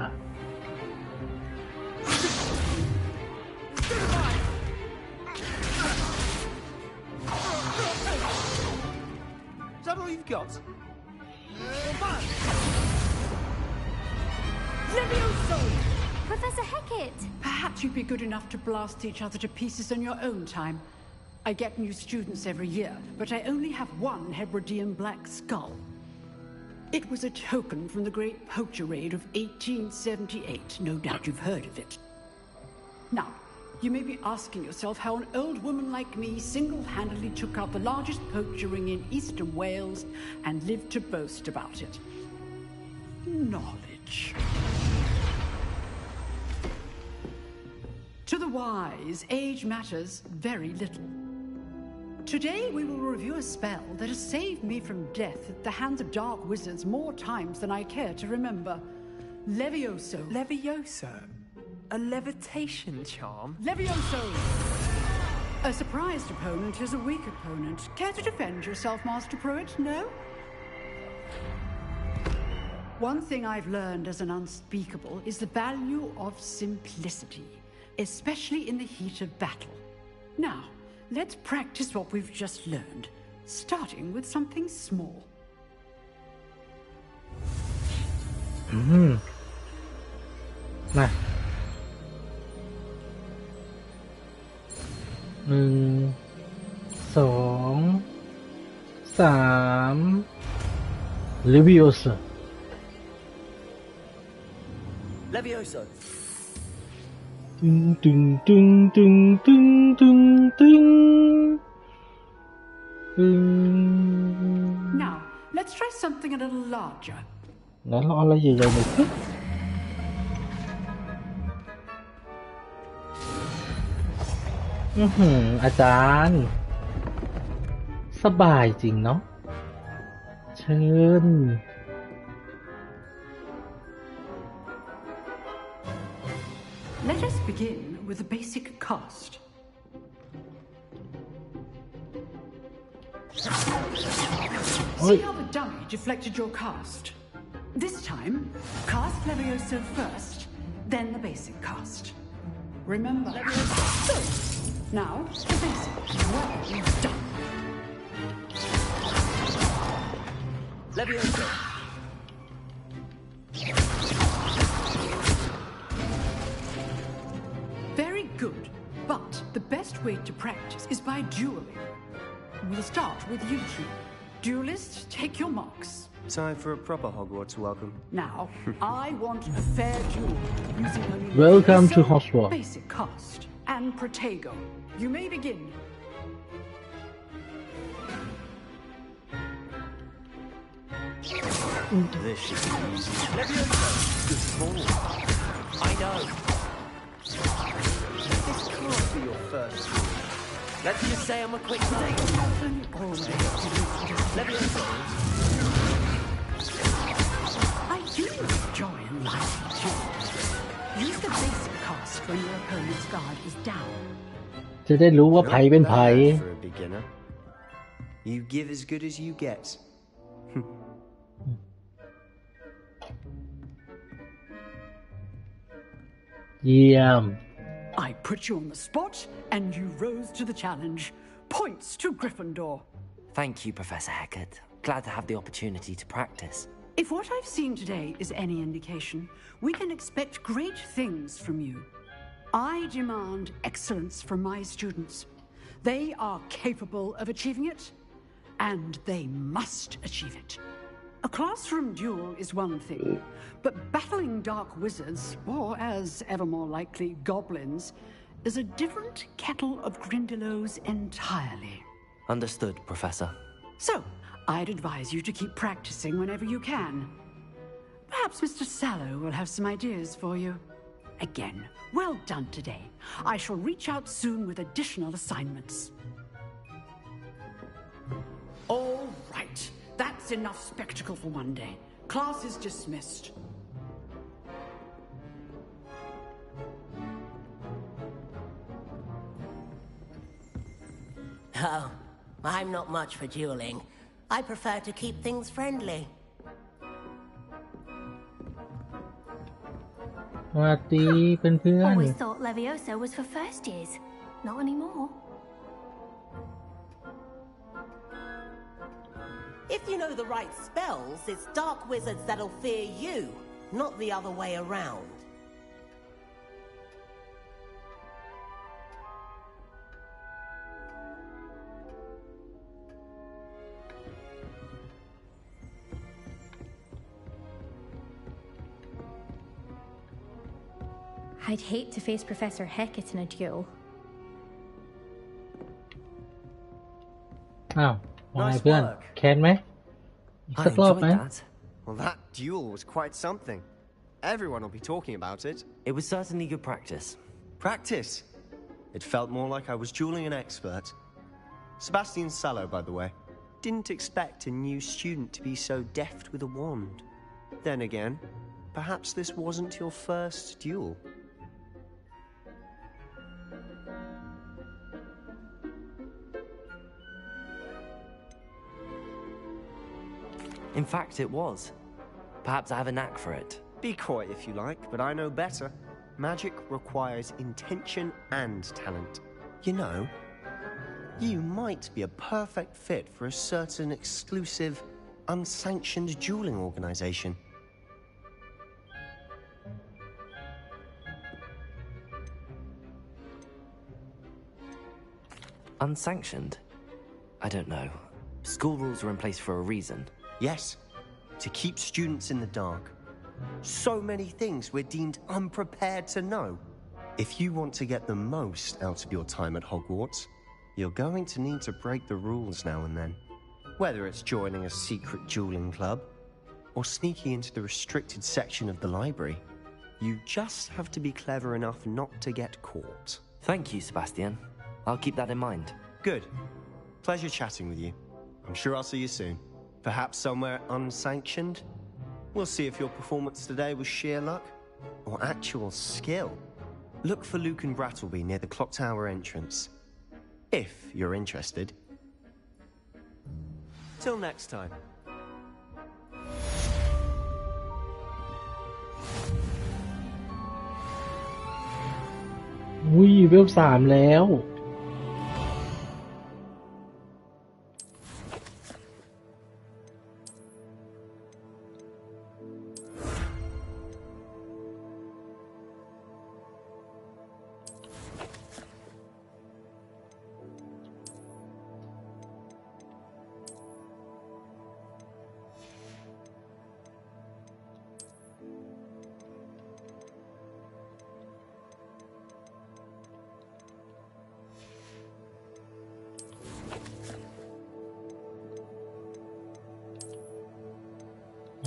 Is that all you've got? Levioso! Professor Hecat! Perhaps you'd be good enough to blast each other to pieces in your own time. I get new students every year, but I only have one Hebridean black skull. It was a token from the Great Poacher Raid of 1878. No doubt you've heard of it. Now, you may be asking yourself how an old woman like me single-handedly took out the largest poacher ring in eastern Wales and lived to boast about it. Knowledge. To the wise, age matters very little. Today we will review a spell that has saved me from death at the hands of dark wizards more times than I care to remember. Levioso. Levioso? A levitation charm? Levioso! A surprised opponent is a weak opponent. Care to defend yourself, Master Pruitt? No? One thing I've learned as an unspeakable is the value of simplicity, especially in the heat of battle. Now, let's practice what we've just learned, starting with something small. มา1 2 3 Leviosa. Levioso. Ding ding ding ding ding ding ding. Now, let's try something a little larger. งั้นเราเอาอะไรใหญ่ๆหน่อยสิอาจารย์สบายจริงเนาะเชิญ begin with a basic cast. See how the dummy deflected your cast? This time, cast Levioso first, then the basic cast. Remember, Levioso. Now, the basic. Well done. Levioso. Very good, but the best way to practice is by dueling. We'll start with you two. Duelists, take your marks. Time for a proper Hogwarts welcome. Now, I want a fair duel using only Welcome to Levioso, Hogwarts. basic cast, and Protego. You may begin. This should be easy. Levioso! Good form. I know. This can't be your first. Let's just say I'm a quick potato. Levioso. I do enjoy enlightening duels. Use the basic cast when your opponent's guard is down. จะได้รู้ว่าไผเป็นไผ Not bad for a beginner. You give as good as you get. Yum. I put you on the spot, and you rose to the challenge. Points to Gryffindor. Thank you, Professor Hecat. Glad to have the opportunity to practice. If what I've seen today is any indication, we can expect great things from you. I demand excellence from my students. They are capable of achieving it, and they must achieve it. A classroom duel is one thing, but battling dark wizards, or as ever more likely, goblins, is a different kettle of Grindylows entirely. Understood, Professor. So, I'd advise you to keep practicing whenever you can. Perhaps Mr. Sallow will have some ideas for you. Again, well done today. I shall reach out soon with additional assignments. All right. That's enough spectacle for one day. Class is dismissed. Oh, I'm not much for dueling. I prefer to keep things friendly. สวัสดีเพื่อน Always thought Levioso was for first years. Not anymore. If you know the right spells, it's dark wizards that'll fear you, not the other way around. I'd hate to face Professor Hecat in a duel. ๆอ้าวว่าไงเพื่อน แค้นไหมอีก I สักรอบ enjoyed ไหม that. Well, that duel was quite something. Everyone will be talking about it. It was certainly good practice. Practice? It felt more like I was dueling an expert. Sebastian Sallow, by the way. Didn't expect a new student to be so deft with a wand. Then again, perhaps this wasn't your first duel. In fact, it was. Perhaps I have a knack for it. Be coy if you like, but I know better. Magic requires intention and talent. You know, you might be a perfect fit for a certain exclusive, unsanctioned dueling organization. Unsanctioned? I don't know. School rules are in place for a reason. Yes, to keep students in the dark. So many things we're deemed unprepared to know. If you want to get the most out of your time at Hogwarts, you're going to need to break the rules now and then. Whether it's joining a secret dueling club, or sneaking into the restricted section of the library, you just have to be clever enough not to get caught. Thank you, Sebastian. I'll keep that in mind. Good. Pleasure chatting with you. I'm sure I'll see you soon. Perhaps somewhere unsanctioned? We'll see if your performance today was sheer luck or actual skill. Look for Luke and Brattleby near the clock tower entrance. If you're interested. Till next time. อุ้ยเวล3แล้ว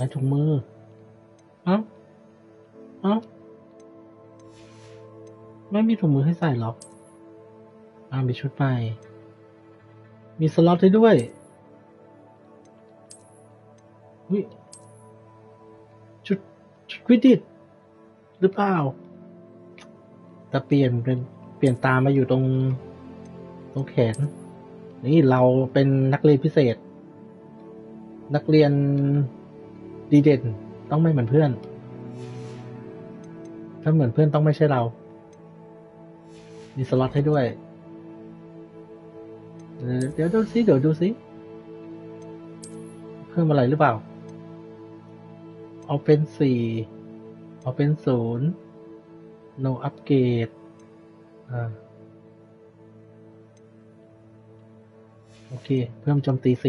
ไอ้ถุงมือเอ้าไม่มีถุงมือให้ใส่หรอมีชุดใหม่มีสล็อตให้ด้วยวิชุดควิดดิชหรือเปล่าแต่เปลี่ยนตามมาอยู่ตรงแขนนี่เราเป็นนักเรียนพิเศษนักเรียนดีเด่นต้องไม่เหมือนเพื่อนถ้าเหมือนเพื่อนต้องไม่ใช่เรามีสล็อตให้ด้วยเดี๋ยวดูซิเพิ่มอะไรหรือเปล่าเอาเป็น4เอาเป็น0 no upgrade โอเคเพิ่มโจมตี4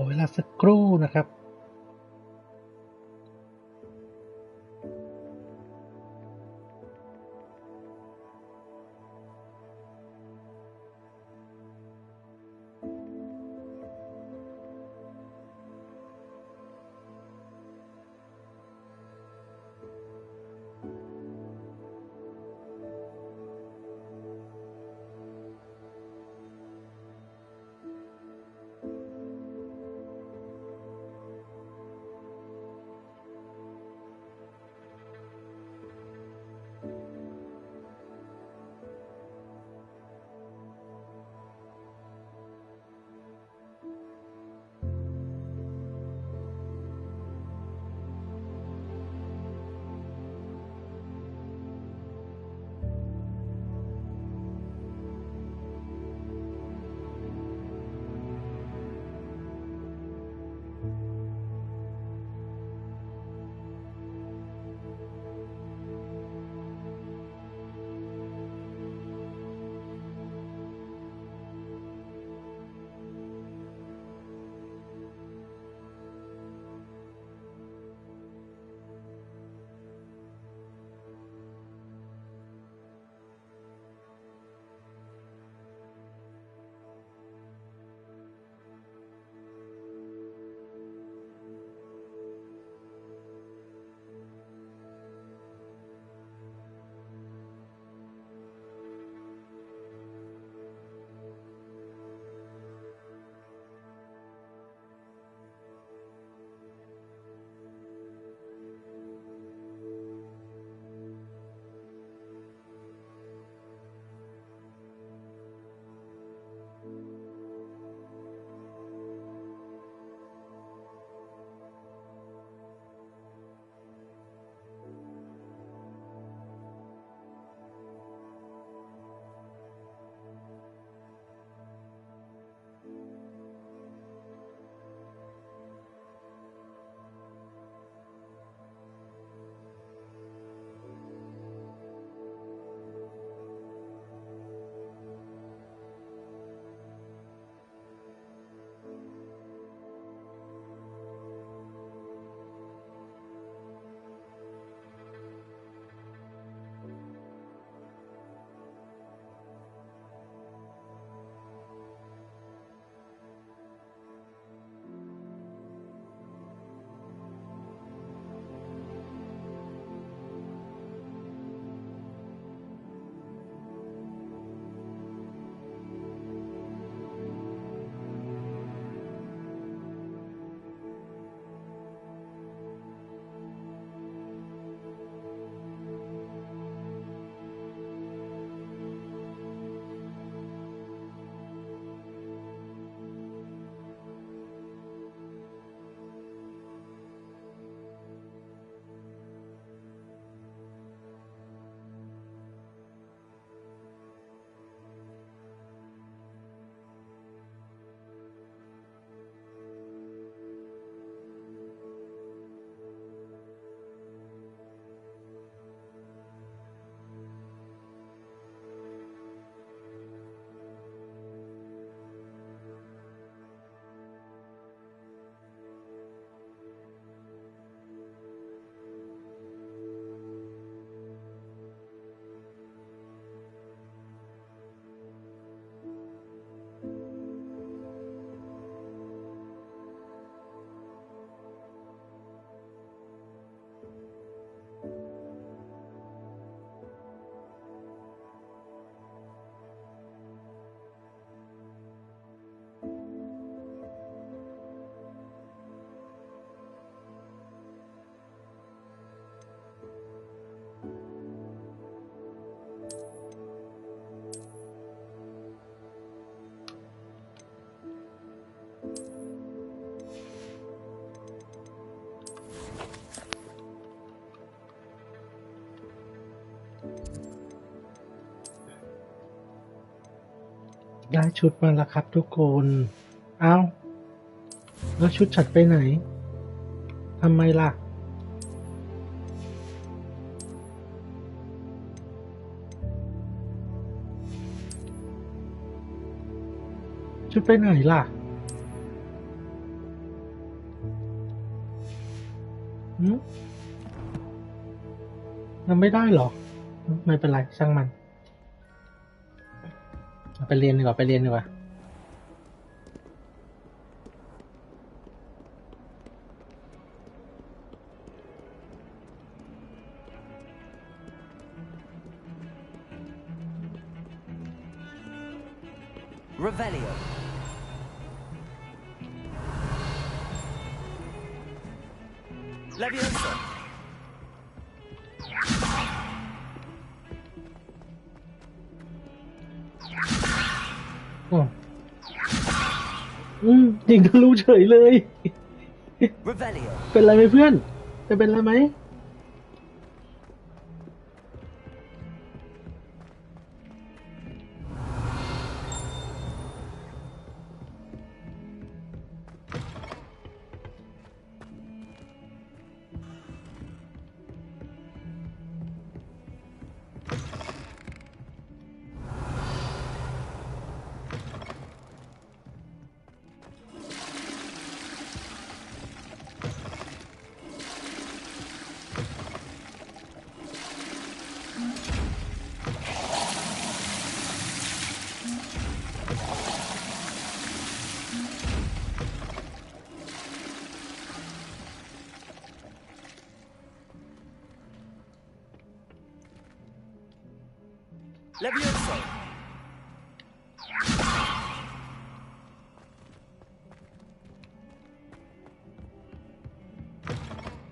อเวลาสักครู่นะครับได้ชุดมาแล้วครับทุกคนเอ้าแล้วชุดฉันไปไหนทำไมล่ะชุดไปไหนล่ะ ทำไม่ได้หรอไม่เป็นไรช่างมันไปเรียนดีกว่าไปเรียนดีกว่าRevelio. Leviosa. ยิงทะลุเฉยเลย Revelio. เป็นไรไหมเพื่อนจะเป็นไรไหมLeviosa.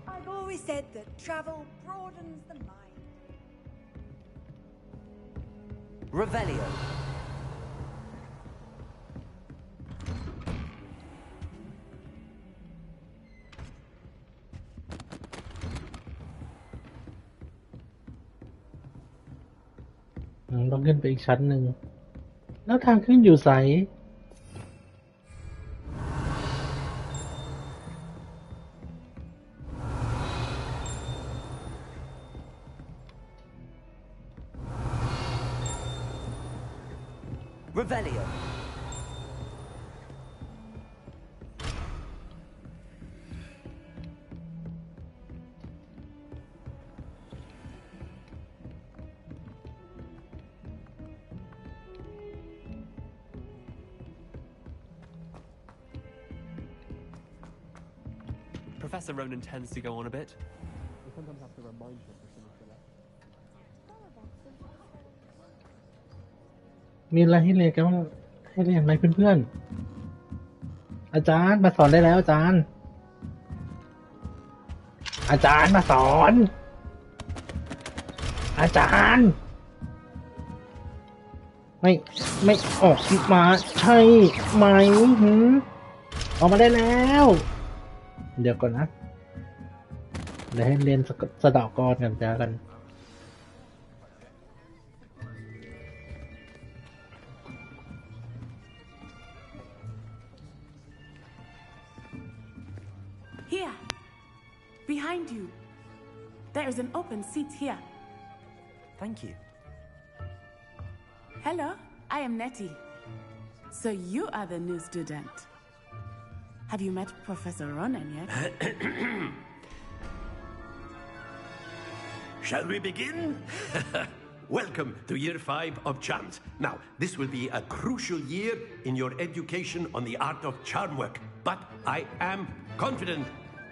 I've always said that travel broadens the mind. Revelio.ต้องขึ้นไปอีกชั้นหนึ่งแล้วทางขึ้นอยู่ไสRevelio. Professor Ronan tends to go on a bit. We sometimes have to remind him for something to left. มีอะไรให้เรียนกันบ้างให้เรียนไหมเพื่อนๆอาจารย์มาสอนได้แล้วอาจารย์มาสอนอาจารย์ไม่ออกมาใช่ไหมออกมาได้แล้วเดี๋ยวก่อนนะเดี๋ยวให้เรียนสะเดาะกรกันจ้ากัน Here, behind you. There is an open seat here. Thank you. Hello, I am Nettie. So you are the new student. Have you met Professor Ronan yet? Shall we begin? Welcome to Year 5 of Charms. Now, this will be a crucial year in your education on the art of charm work. But I am confident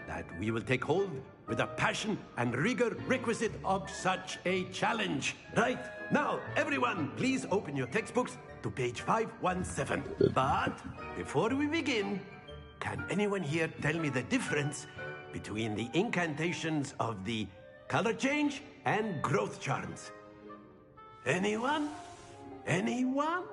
that we will take hold with the passion and rigor requisite of such a challenge. Right, now, everyone, please open your textbooks to page 517. But before we begin, can anyone here tell me the difference between the incantations of the color change and growth charms? Anyone? Anyone?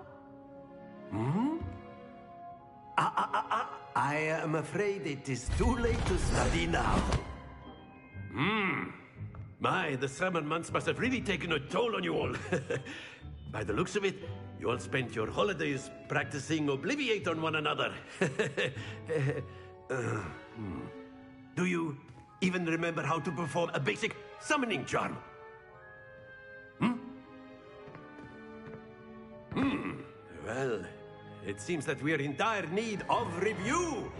I am afraid it is too late to study now. My, the summer months must have really taken a toll on you all. By the looks of it, you all spent your holidays practicing Obliviate on one another. Do you even remember how to perform a basic summoning charm? Well, it seems that we are in dire need of review.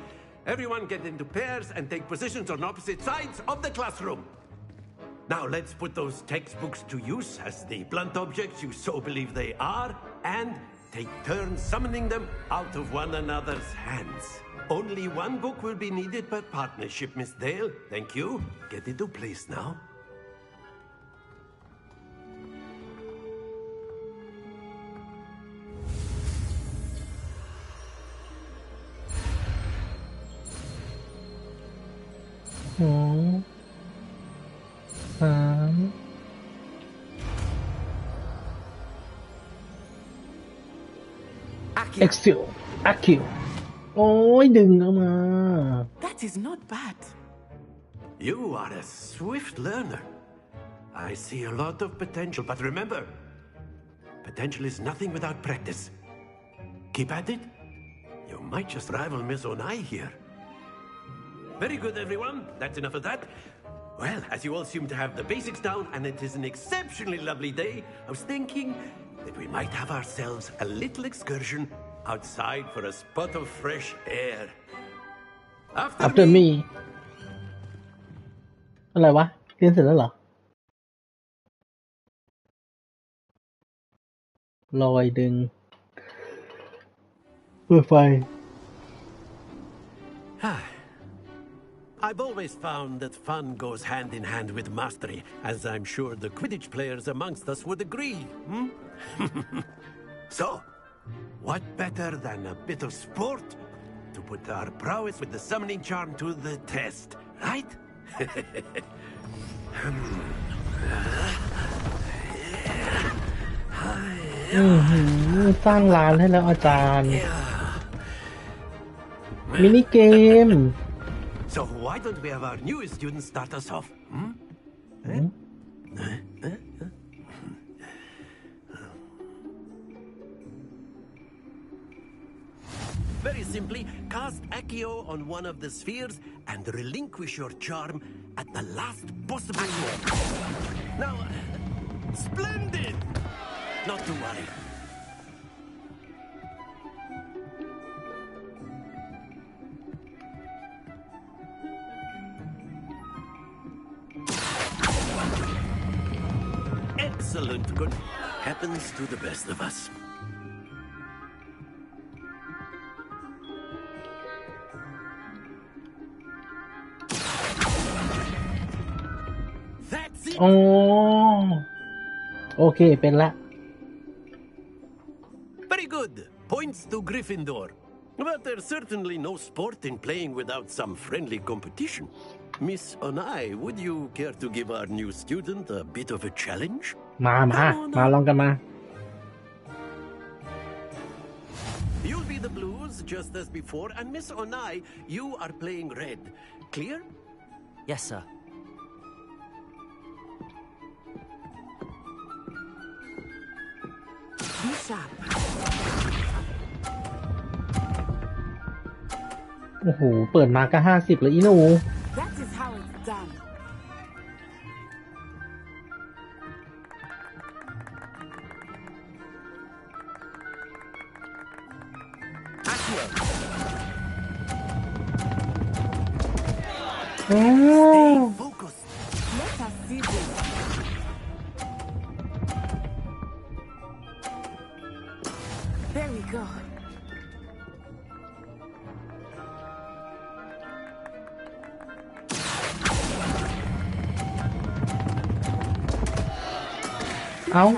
Everyone get into pairs and take positions on opposite sides of the classroom. Now let's put those textbooks to use as the blunt objects you so believe they are, and take turns summoning them out of one another's hands. Only one book will be needed per partnership, Miss Dale. Thank you. Get into place now. Exil โอ้ยดึงออกมา That is not bad. You are a swift learner. I see a lot of potential, but remember, potential is nothing without practice. Keep at it. You might just rival Miss Onai here. Very good, everyone. That's enough of that. Well, as you all seem to have the basics down, and it is an exceptionally lovely day, I was thinking that we might have ourselves a little excursion outside for a spot of fresh air. After me อะไรวะเรียนเสร็จแล้วเหรอลอยดึงเปิดไฟ I've always found that fun goes hand in hand with mastery, as I'm sure the Quidditch players amongst us would agree. So, what better than a bit of sport to put our prowess with the summoning charm to the test, right? สร้างลานให้แล้วอาจารย์มินิเกม So why don't we have our newest student start us off? Very simply, cast Accio on one of the spheres and relinquish your charm at the last possible moment. Now, splendid! Not to worry. Excellent. Good. Happens to the best of us. That's it. อ๋อโอเคเป็นละ Very good. Points to Gryffindor. But there's certainly no sport in playing without some friendly competition. Miss Onai, would you care to give our new student a bit of a challenge? มาลองกันมา You'll be the blues just as before, and Miss Onai, you are playing red. Clear? Yes, sir. Be sharp. โอ้โหเปิดมาก็50แล้วอีหนู That is how it's done. Stay focused. Let us see this. There we go. Ow.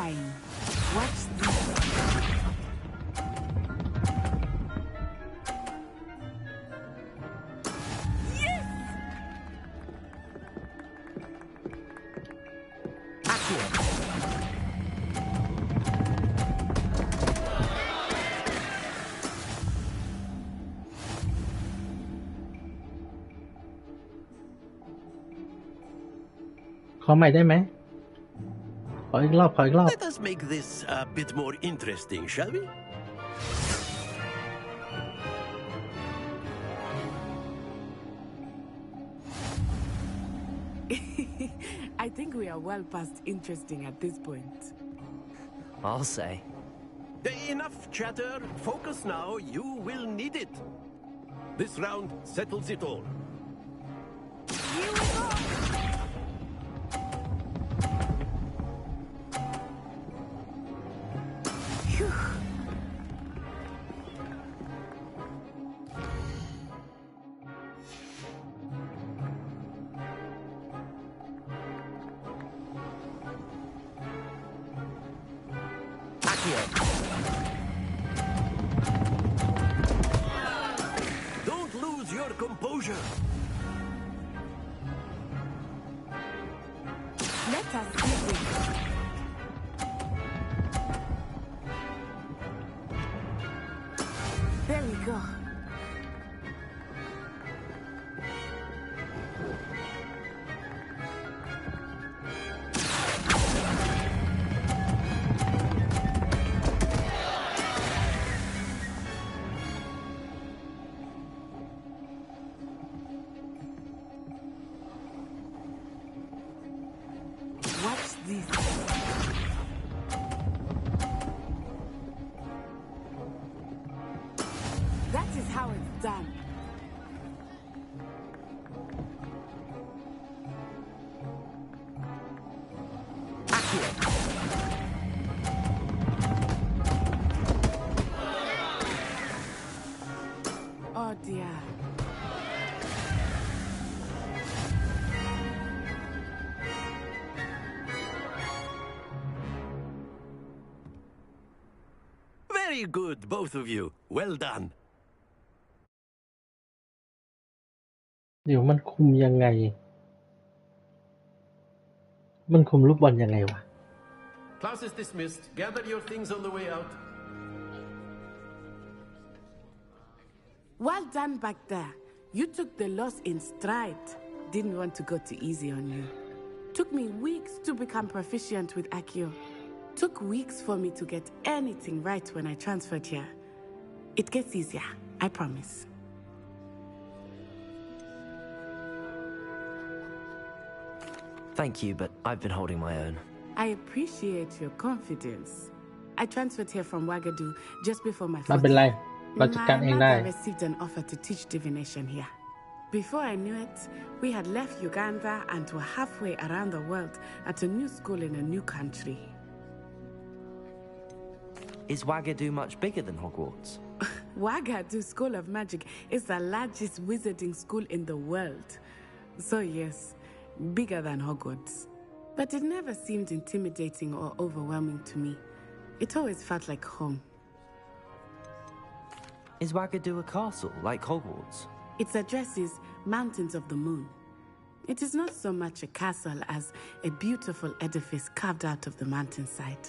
Watch this. Yes! ขอใหม่ได้ไหมขออีกรอบ Let us make this a bit more interesting, shall we? I think we are well past interesting at this point. I'll say. Enough chatter. Focus now. You will need it. This round settles it all. Don't lose your composure. Let us begin. There we go. Watch this. That is how it's done. Oh dear. Very good, both of you. Well done. เดี๋ยวมันคุมยังไง มันคุมลูกบอลยังไงวะ Class is dismissed. Gather your things on the way out. Well done back there. You took the loss in stride. Didn't want to go too easy on you. Took me weeks to become proficient with Accio. Took weeks for me to get anything right when I transferred here. It gets easier, I promise. Thank you, but I've been holding my own. I appreciate your confidence. I transferred here from Wagadu just before my ไม่เป็นไร เราจัดการ My เองได้ mother received an offer to teach divination here. Before I knew it, we had left Uganda and were halfway around the world at a new school in a new country. Is Wagadu much bigger than Hogwarts? Wagadu School of Magic is the largest wizarding school in the world. So yes, bigger than Hogwarts. But it never seemed intimidating or overwhelming to me. It always felt like home. Is Wagadu a castle, like Hogwarts? Its address is Mountains of the Moon. It is not so much a castle as a beautiful edifice carved out of the mountainside.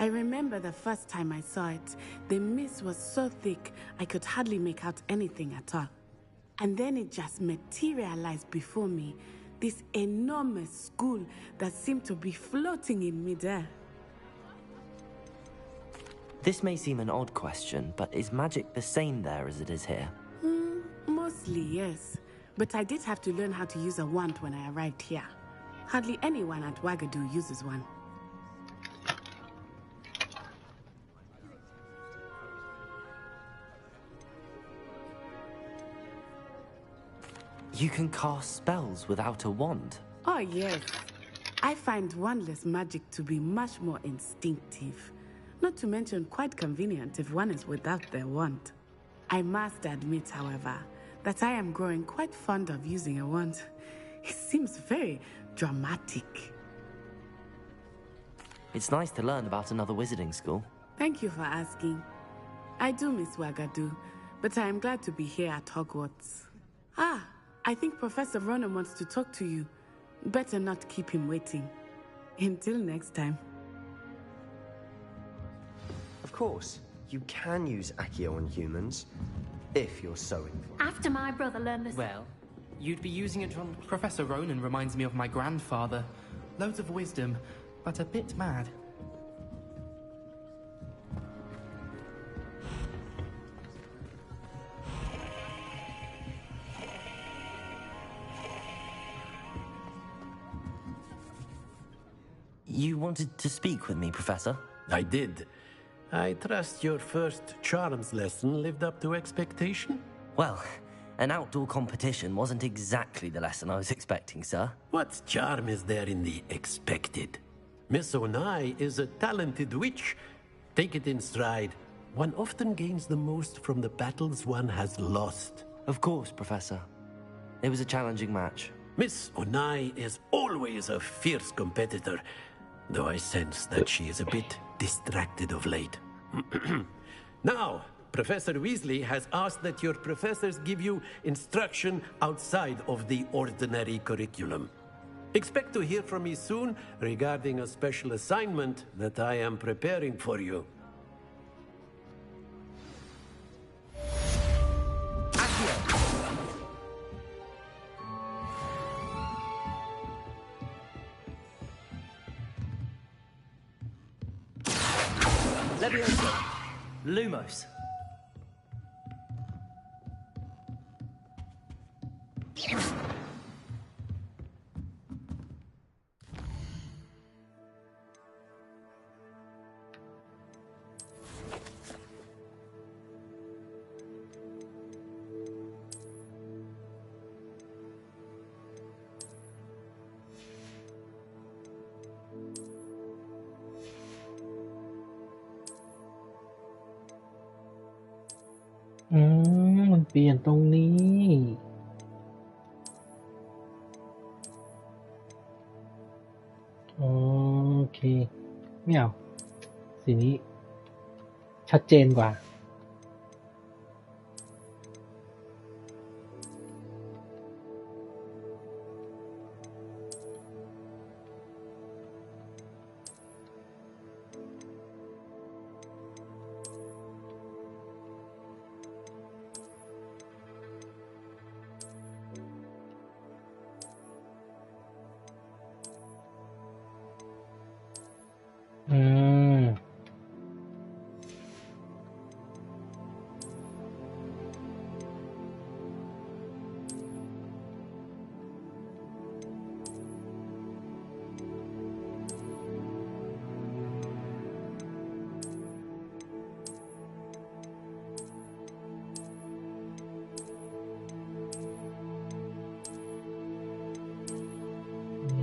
I remember the first time I saw it, the mist was so thick I could hardly make out anything at all. And then it just materialized before me, this enormous school that seemed to be floating in midair. This may seem an odd question, but is magic the same there as it is here? Mostly, yes. But I did have to learn how to use a wand when I arrived here. Hardly anyone at Wagadu uses one. You can cast spells without a wand. Oh, yes. I find wandless magic to be much more instinctive. Not to mention quite convenient if one is without their wand. I must admit, however, that I am growing quite fond of using a wand. It seems very dramatic. It's nice to learn about another wizarding school. Thank you for asking. I do miss Wagadu, but I am glad to be here at Hogwarts. Ah, I think Professor Ronan wants to talk to you. Better not keep him waiting. Until next time. Of course, you can use Accio on humans, if you're so inclined. After my brother learned this... Well, you'd be using it on... Professor Ronan reminds me of my grandfather. Loads of wisdom, but a bit mad. You wanted to speak with me, Professor? I did. I trust your first charms lesson lived up to expectation? Well, An outdoor competition wasn't exactly the lesson I was expecting, sir. What charm is there in the expected? Miss Onai is a talented witch. Take it in stride. One often gains the most from the battles one has lost. Of course, Professor. It was a challenging match. Miss Onai is always a fierce competitor, though I sense that she is a bit distracted of late. Now, Professor Weasley has asked that your professors give you instruction outside of the ordinary curriculum. Expect to hear from me soon regarding a special assignment that I am preparing for you. Leviosa. Lumos.มันเปลี่ยนตรงนี้โอเคไม่เอาสีนี้ชัดเจนกว่า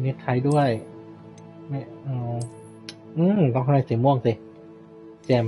เน็ตไทยด้วยไม่เอาต้องข้างในสีม่วงสิแจม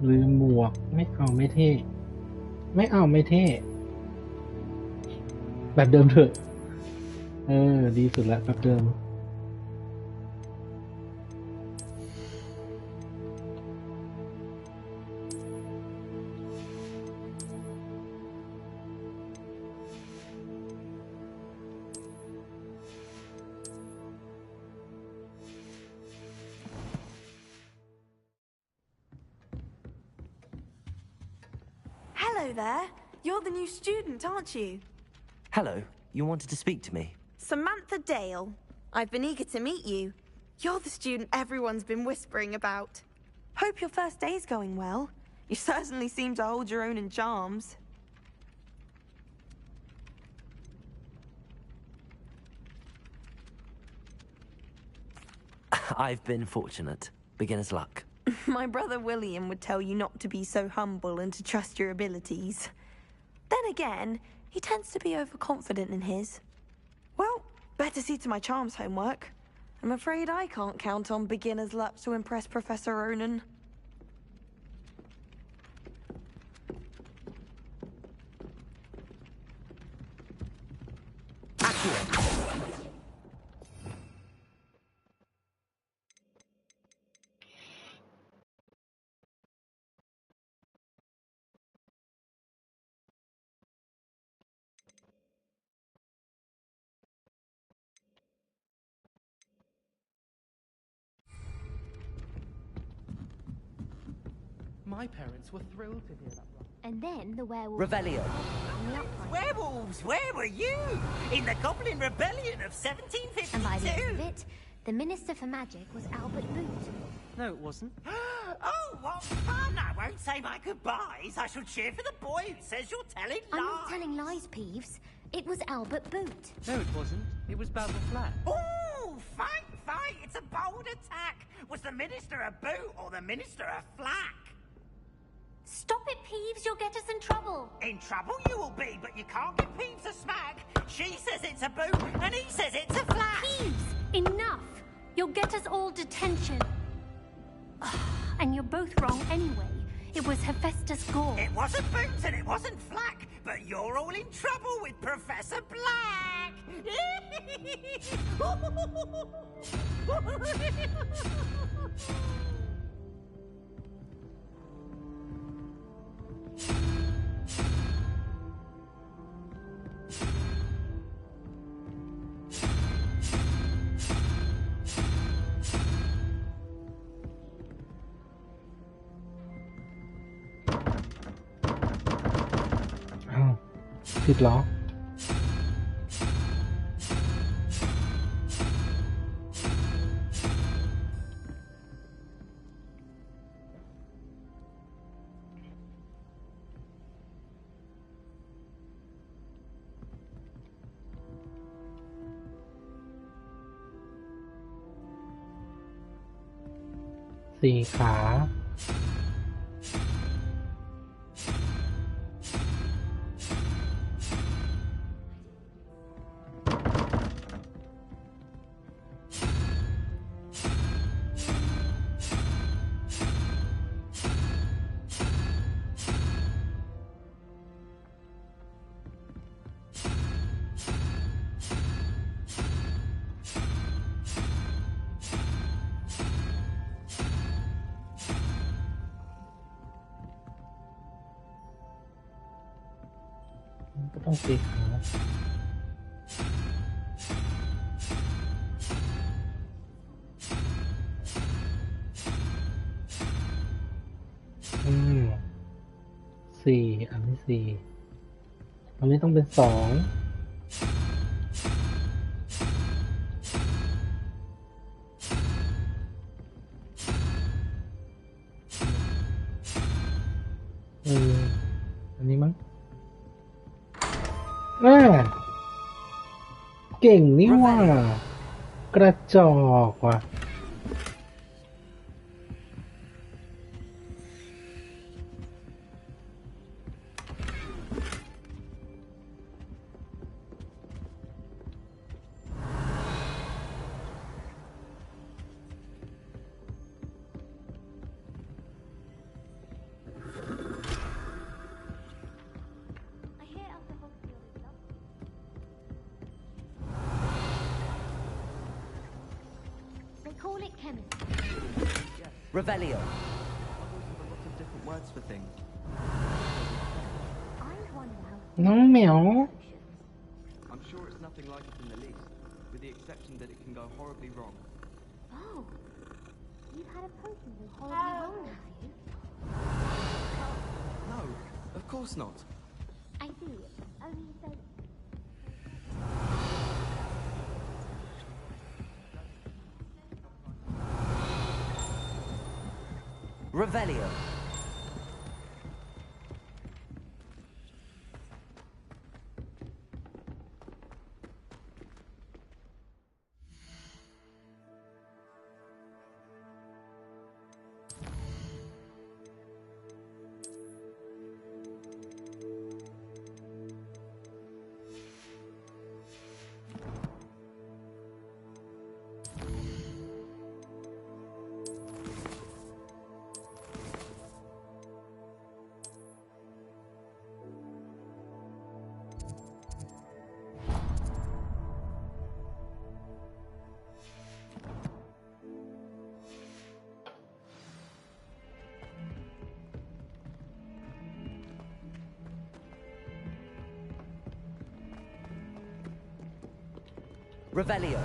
ลืมหมวกไม่เอาไม่เท่ไม่เอาไม่เท่แบบเดิมเถอะดีสุดละแบบเดิมHello there. You're the new student, aren't you? Hello, you wanted to speak to me? Samantha Dale. I've been eager to meet you. You're the student everyone's been whispering about. Hope your first day's going well. You certainly seem to hold your own in charms. I've been fortunate. Beginner's luck. My brother William would tell you not to be so humble and to trust your abilities. Then again, he tends to be overconfident in his. Well, better see to my charms homework. I'm afraid I can't count on beginner's luck to impress Professor Ronan. My parents were thrilled to hear that. And then the werewolf... Revelio. Werewolves, where were you? In the Goblin Rebellion of 1752? And by the end of it, the Minister for Magic was Albert Boot. No, it wasn't. Oh, what fun! I won't say my goodbyes. I shall cheer for the boy who says you're telling lies. I'm not telling lies, Peeves. It was Albert Boot. No, it wasn't. It was Basil Flack. Oh, fight, fight! It's a bold attack. Was the Minister a Boot or the Minister a Flack? Stop it, Peeves. You'll get us in trouble. In trouble you will be, but you can't give Peeves a smack. She says it's a Boot, and he says it's a Flack. Peeves, enough. You'll get us all detention. And you're both wrong anyway. It was Hephaestus Gore. It wasn't Boot and it wasn't Flack, but you're all in trouble with Professor Black.ผิดเหรอสี่ขาก็ต้องสี่ขาสี่อันที่สี่อันนี้ต้องเป็นสองอันนี้มั้งเก่งนี่ว่ากระจอกว่ะRevelio. I've a lot of different words for things. No meow. I'm sure it's nothing like it in the least, with the exception that it can go horribly wrong. Oh, you've had a potion go horribly wrong, have you? No, of course not. I see. Only you said... Revelio. Revelio.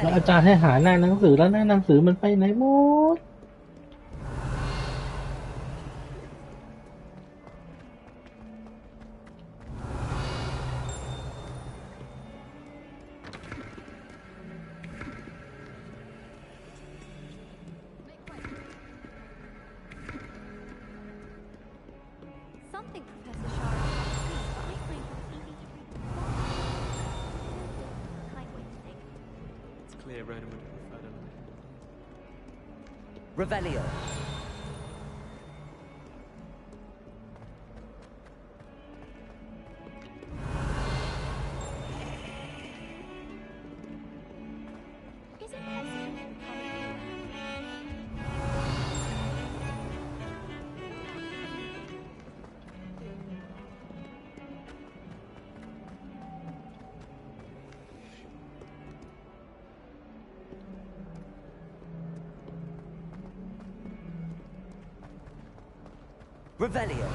แล้วอาจารย์ให้หาหน้าหนังสือแล้วหน้าหนังสือมันไปไหนหมดRevelio. Revelio.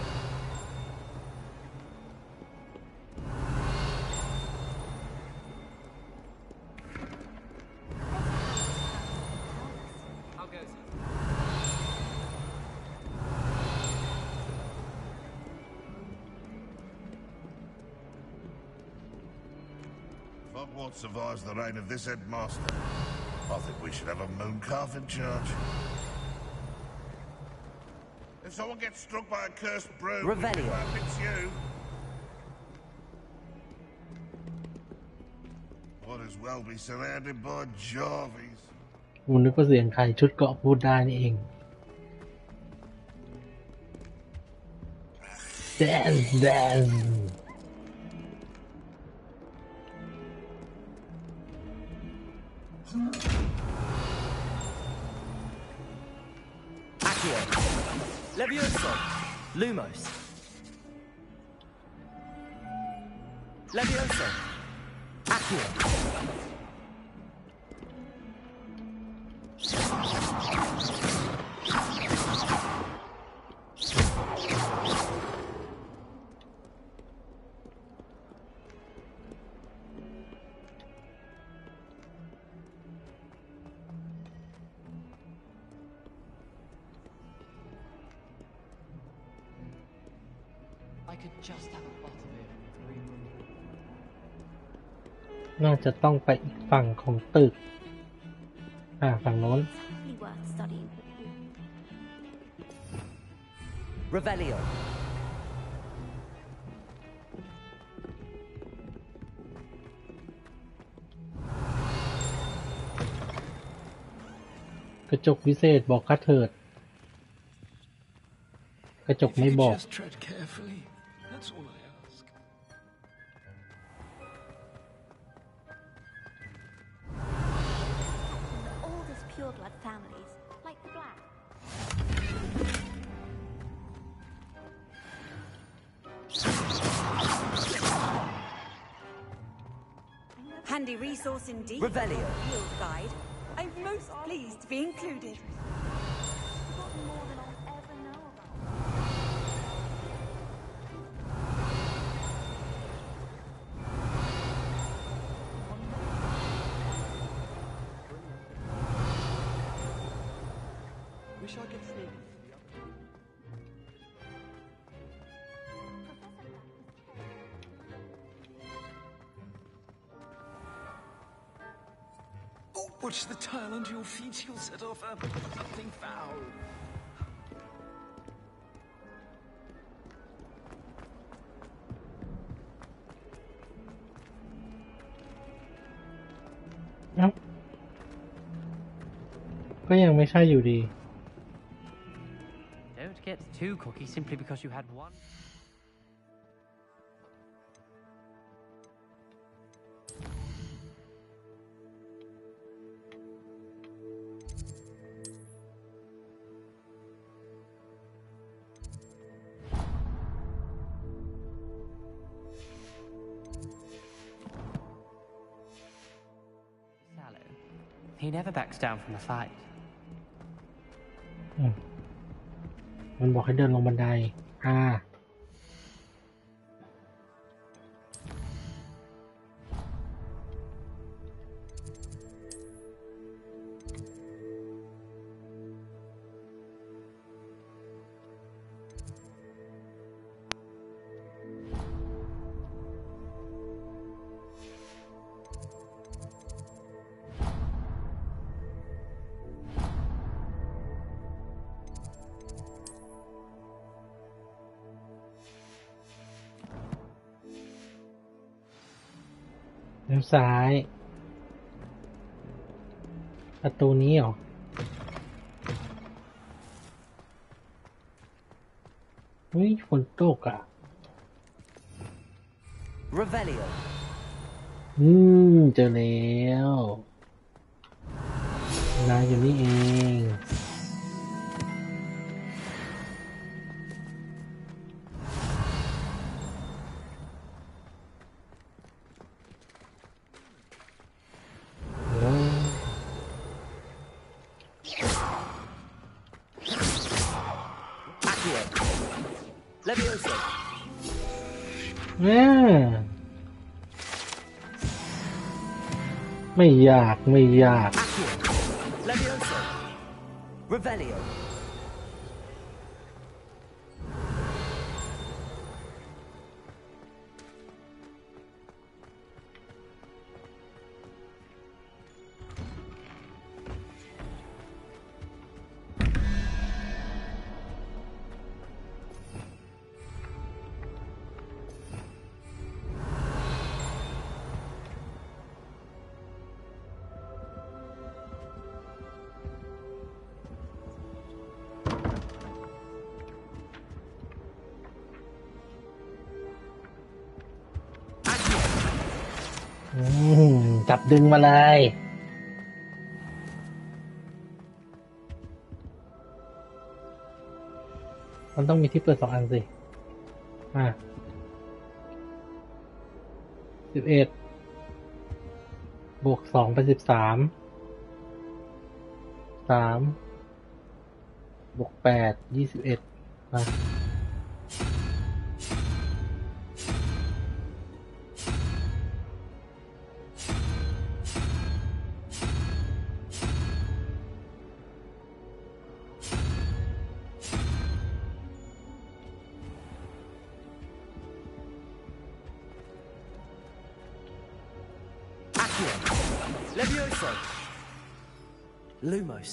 How goes it? If Hogwarts survives the reign of this headmaster, I think we should have a mooncalf in charge. If someone gets struck by a cursed broom, Revelio. It's you. Might as well be surrounded by Jarvies. ผมนึกว่าเสียงใครชุดเกาะพูดได้นี่เอง Dance Accio. Levioso. Lumos. Levioso. Accio. I could just have a butterbeer from the green room. น่าจะต้องไปอีกฝั่งของตึกฝั่งโน้น Probably worth studying. Revelio. กระจกวิเศษบอกข้าเถิดกระจกไม่บอก Just tread carefully. That's all I ask. The oldest pureblood families, like the Black. Handy resource indeed. Revelio. Field guide. I'm most pleased to be included. Oh, watch the tile under your feet. You'll set off something foul.เอ้าก็ยังไม่ใช่อยู่ดี Don't get too cocky simply because you had one. He never backs down from a fight. มันบอกให้เดินลงบันไดเลี้ยวซ้ายประตูนี้เหรออุ้ยฝนตกอ่ะ Revelio เจอแล้วนายอยู่นี่เองไม่ยากRevelioจับดึงมาเลยมันต้องมีที่เปิด2 อันสิ11บวก2เป็น13 3บวก8 21Levioso Lumos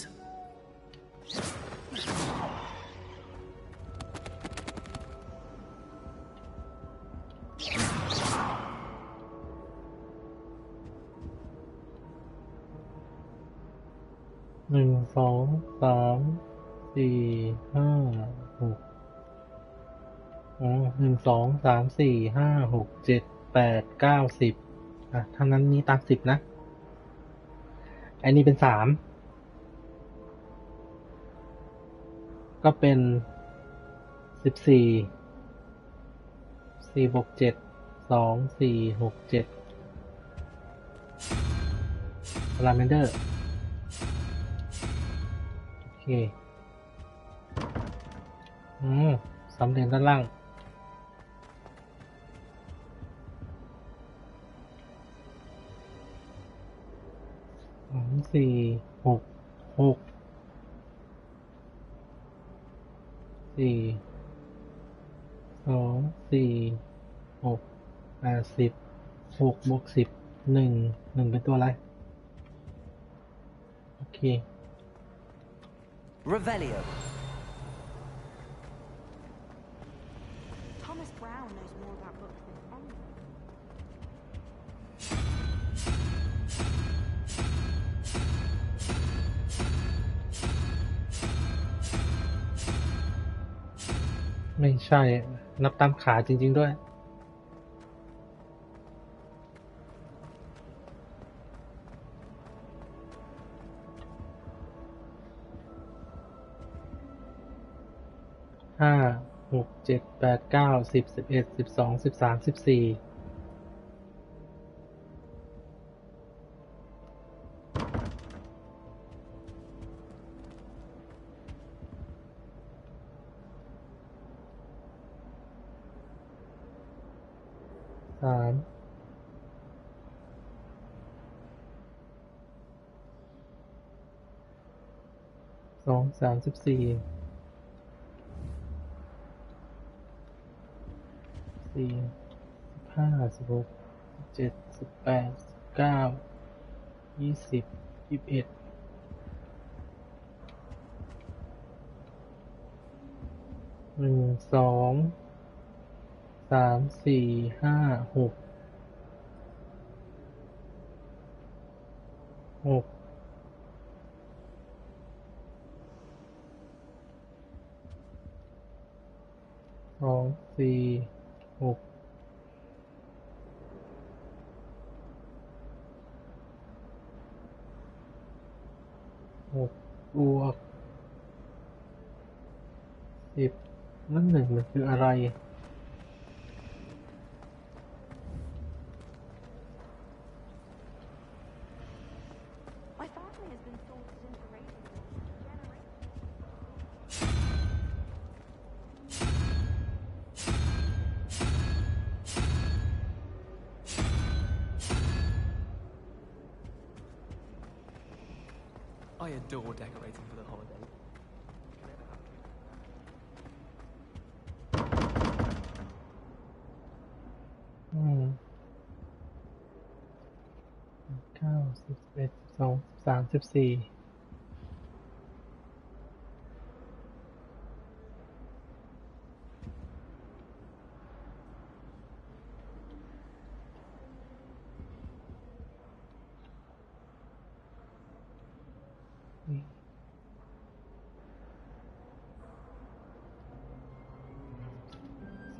1 2 3 4 5 6 1 2 3 4 5 6 7 8 9 10ถ้านั้นนี้ตาม10นะอันนี้เป็น3ก็เป็น14 4บวก7 2 4 6 7 Salamander โอเคสำเร็จด้านล่าง4 6 6 สี่สองสี่หก806บวก10 1เป็นตัวอะไรโอเค Revelio. Thomas Brown knows more about books than anyone. ไม่ใช่ นับตามขาจริงๆด้วย 5 6 7 8 9 10 11 12 13 143 2 34 4 15 16 17 18 19 20 21 1 2 3 4 5 6 6 2 4 6 6 บวก 10 นั่น1มันคืออะไร My family has been sorted into races for generations. I adore decorating for the holidays. 9 10 11 12 13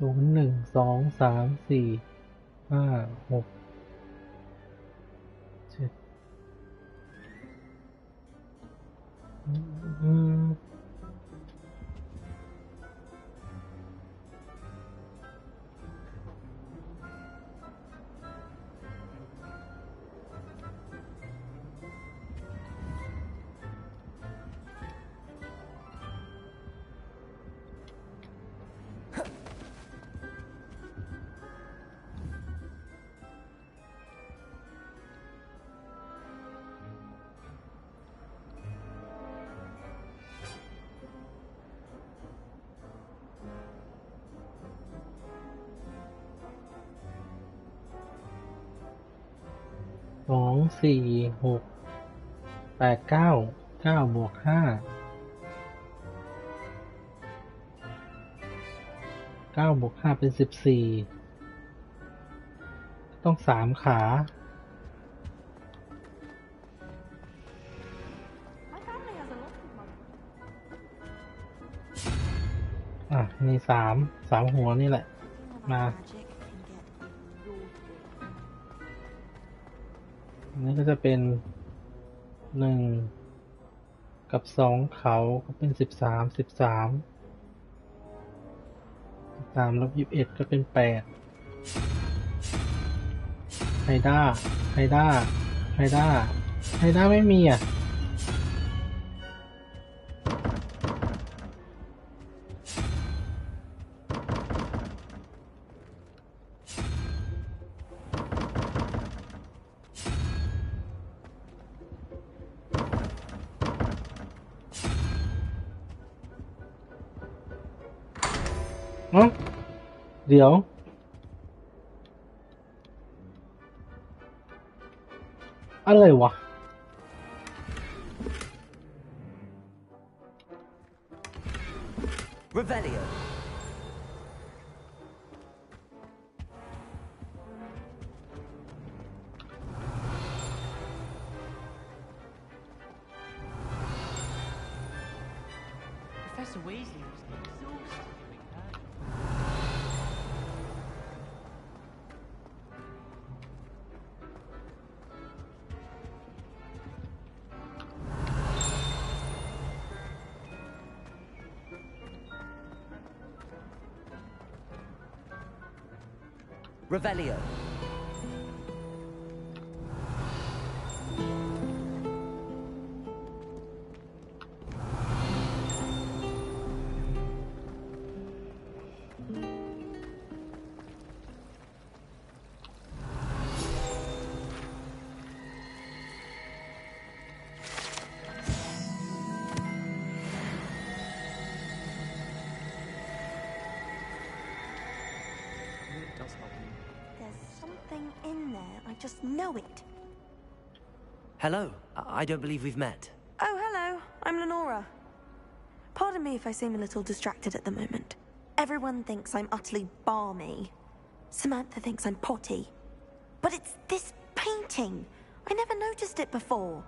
140 1 2 3 4 5 6 72 4 6 8 9 9 บวก 5 9 บวก 5 เป็น 14 ต้อง3 ขา My family has a lot of money. มี3 หัวนี่แหละ มา อันนี้ก็จะเป็น1กับ2เขาก็เป็น13 3ลบ21ก็เป็น8ไฮด้าไม่มีอ่ะ เอ้าเดี๋ยวอะไรวะ Revelio. Professor Weasley was exhausted doing that. Revelio. It does help me. There's something in there. I just know it. Hello. I don't believe we've met. Oh, hello. I'm Lenora. Pardon me if I seem a little distracted at the moment. Everyone thinks I'm utterly balmy. Samantha thinks I'm potty. But it's this painting. I never noticed it before.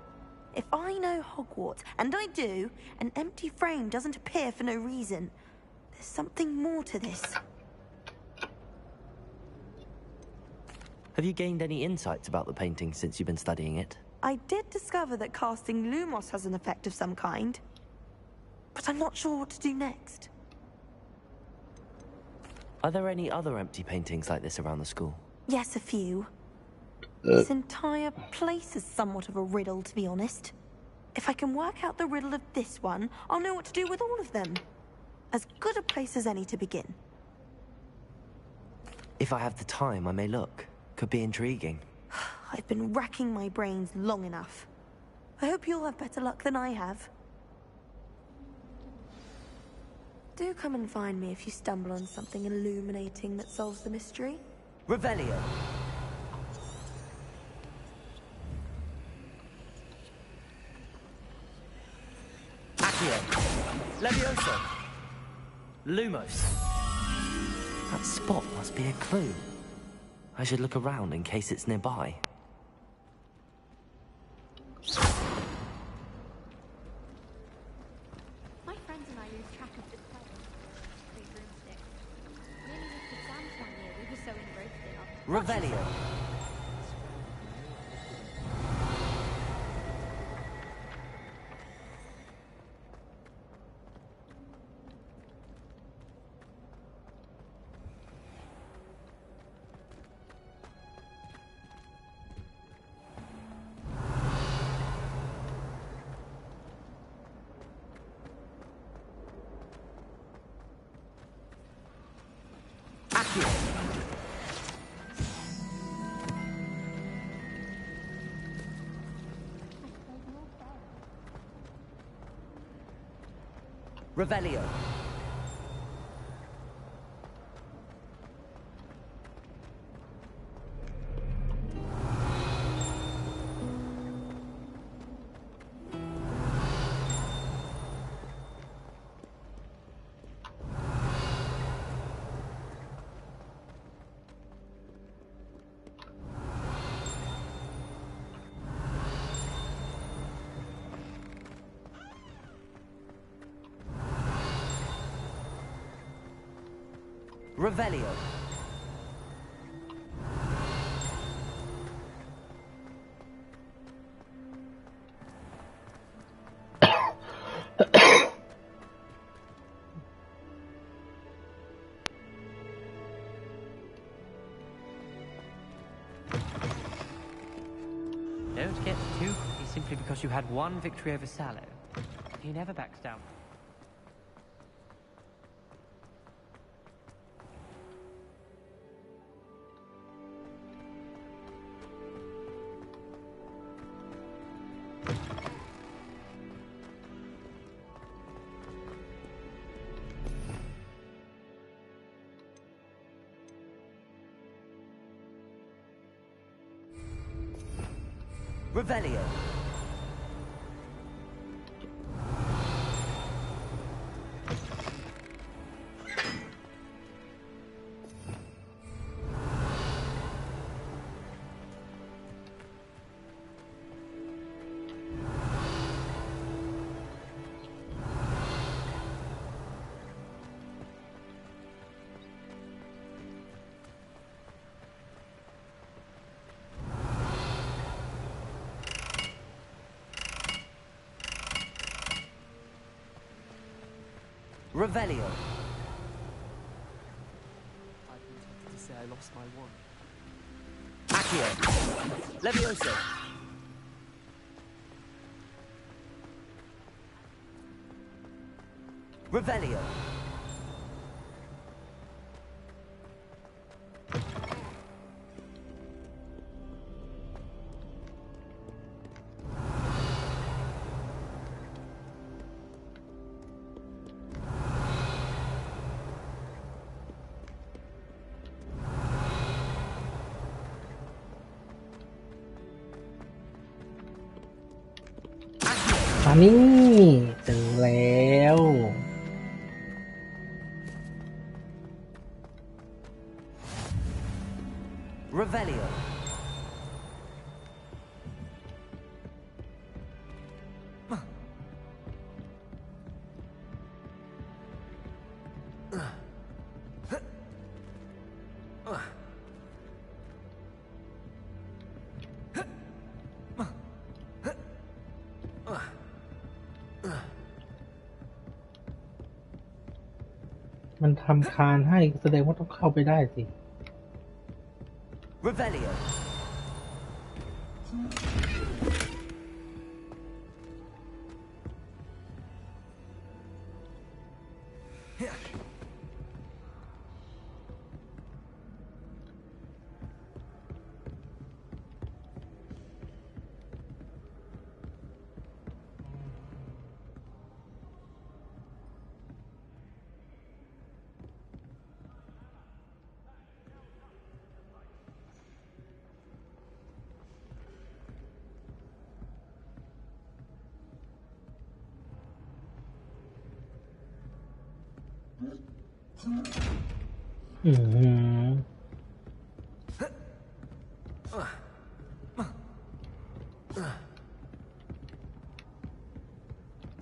If I know Hogwarts, and I do, an empty frame doesn't appear for no reason. There's something more to this. Have you gained any insights about the painting since you've been studying it? I did discover that casting Lumos has an effect of some kind. But I'm not sure what to do next. Are there any other empty paintings like this around the school? Yes, a few. This entire place is somewhat of a riddle, to be honest. If I can work out the riddle of this one, I'll know what to do with all of them. As good a place as any to begin. If I have the time, I may look. Could be intriguing. I've been racking my brains long enough. I hope you'll have better luck than I have. Do come and find me if you stumble on something illuminating that solves the mystery. Revelio. Accio. Levioso. Lumos. That spot must be a clue. I should look around in case it's nearby. My friends and I lose track of the time. Three broomsticks. Nearly missed exams one year. We were so engrossed in our... Revelio. Revelio. Revelio. Don't get too cocky simply because you had one victory over Sallow. He never backs down. Revelio. Revelio. I've been tempted to say I lost my wand. Accio. Levioso. Revelio.อันนี้เจอแล้ว Revelio.มันทำคานให้แสดงว่าต้องเข้าไปได้สิ Revelio.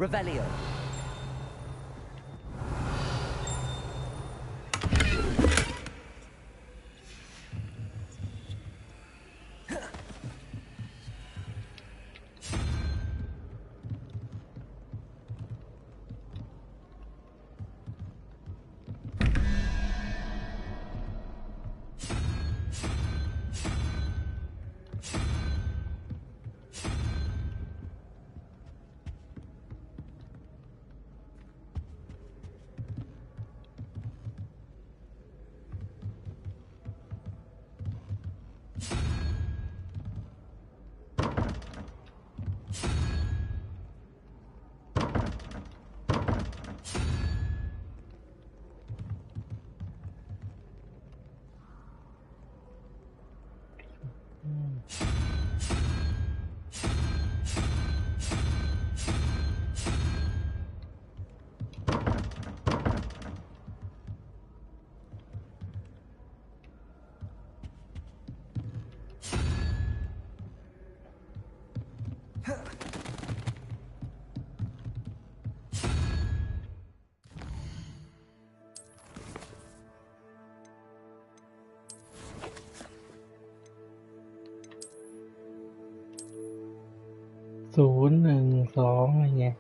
Revelio.012อะไรเงี้ย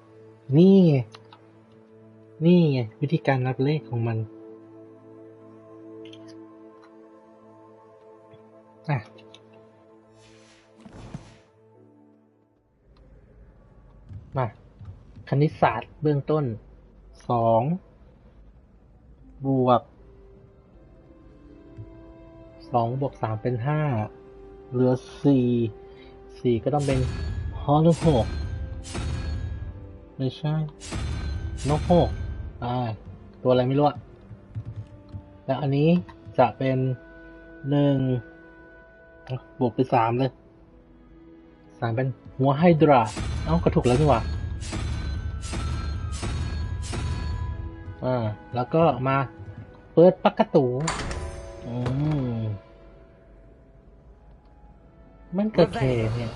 นี่ไงนี่ไงวิธีการนับเลขของมันอ่ะมาคณิตศาสตร์เบื้องต้น2 บวก 2 บวก 3 เป็น 5 เหลือ 4 ก็ต้องเป็นฮอลล์6ไม่ใช่นก6ตัวอะไรไม่รู้อะแล้วอันนี้จะเป็น1บวกเป็น3เลย 3เป็นหัวไฮดรา เอ้าก็ถูกแล้วนี่หว่าแล้วก็มาเปิดปักกระตูมันก็แค่เนี่ย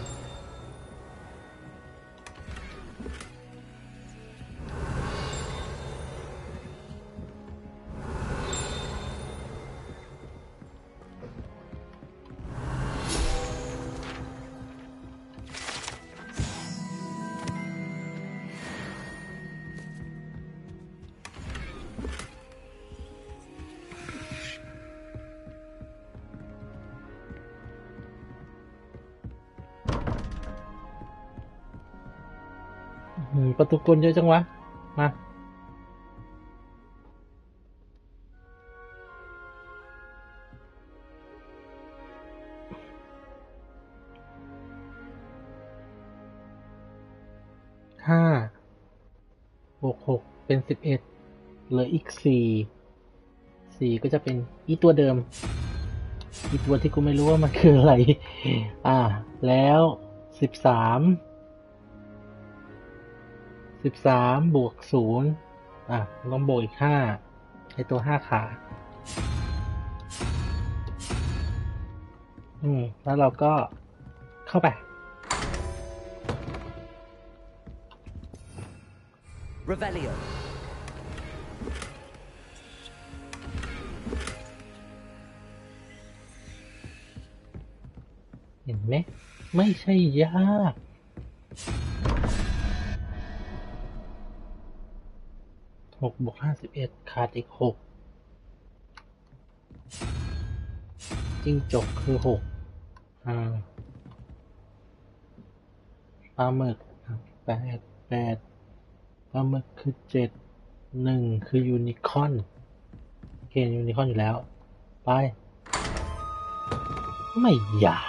ประตูกลเยอะจังวะมา5 บวก 6เป็น11เหลืออีก4ก็จะเป็นอีตัวเดิมอีตัวที่กูไม่รู้ว่ามันคืออะไรแล้ว13บวก0ต้องบวกอีก5ไอตัว5ขาแล้วเราก็เข้าไปRevelio. เห็นไหมไม่ใช่ยาก6 บวก 51ขาดอีก6จิ้งจกคือ6ปลาหมึก8ปลาหมึกคือ7 1คือยูนิคอร์นโอเคยูนิคอร์นอยู่แล้วไปไม่อยาก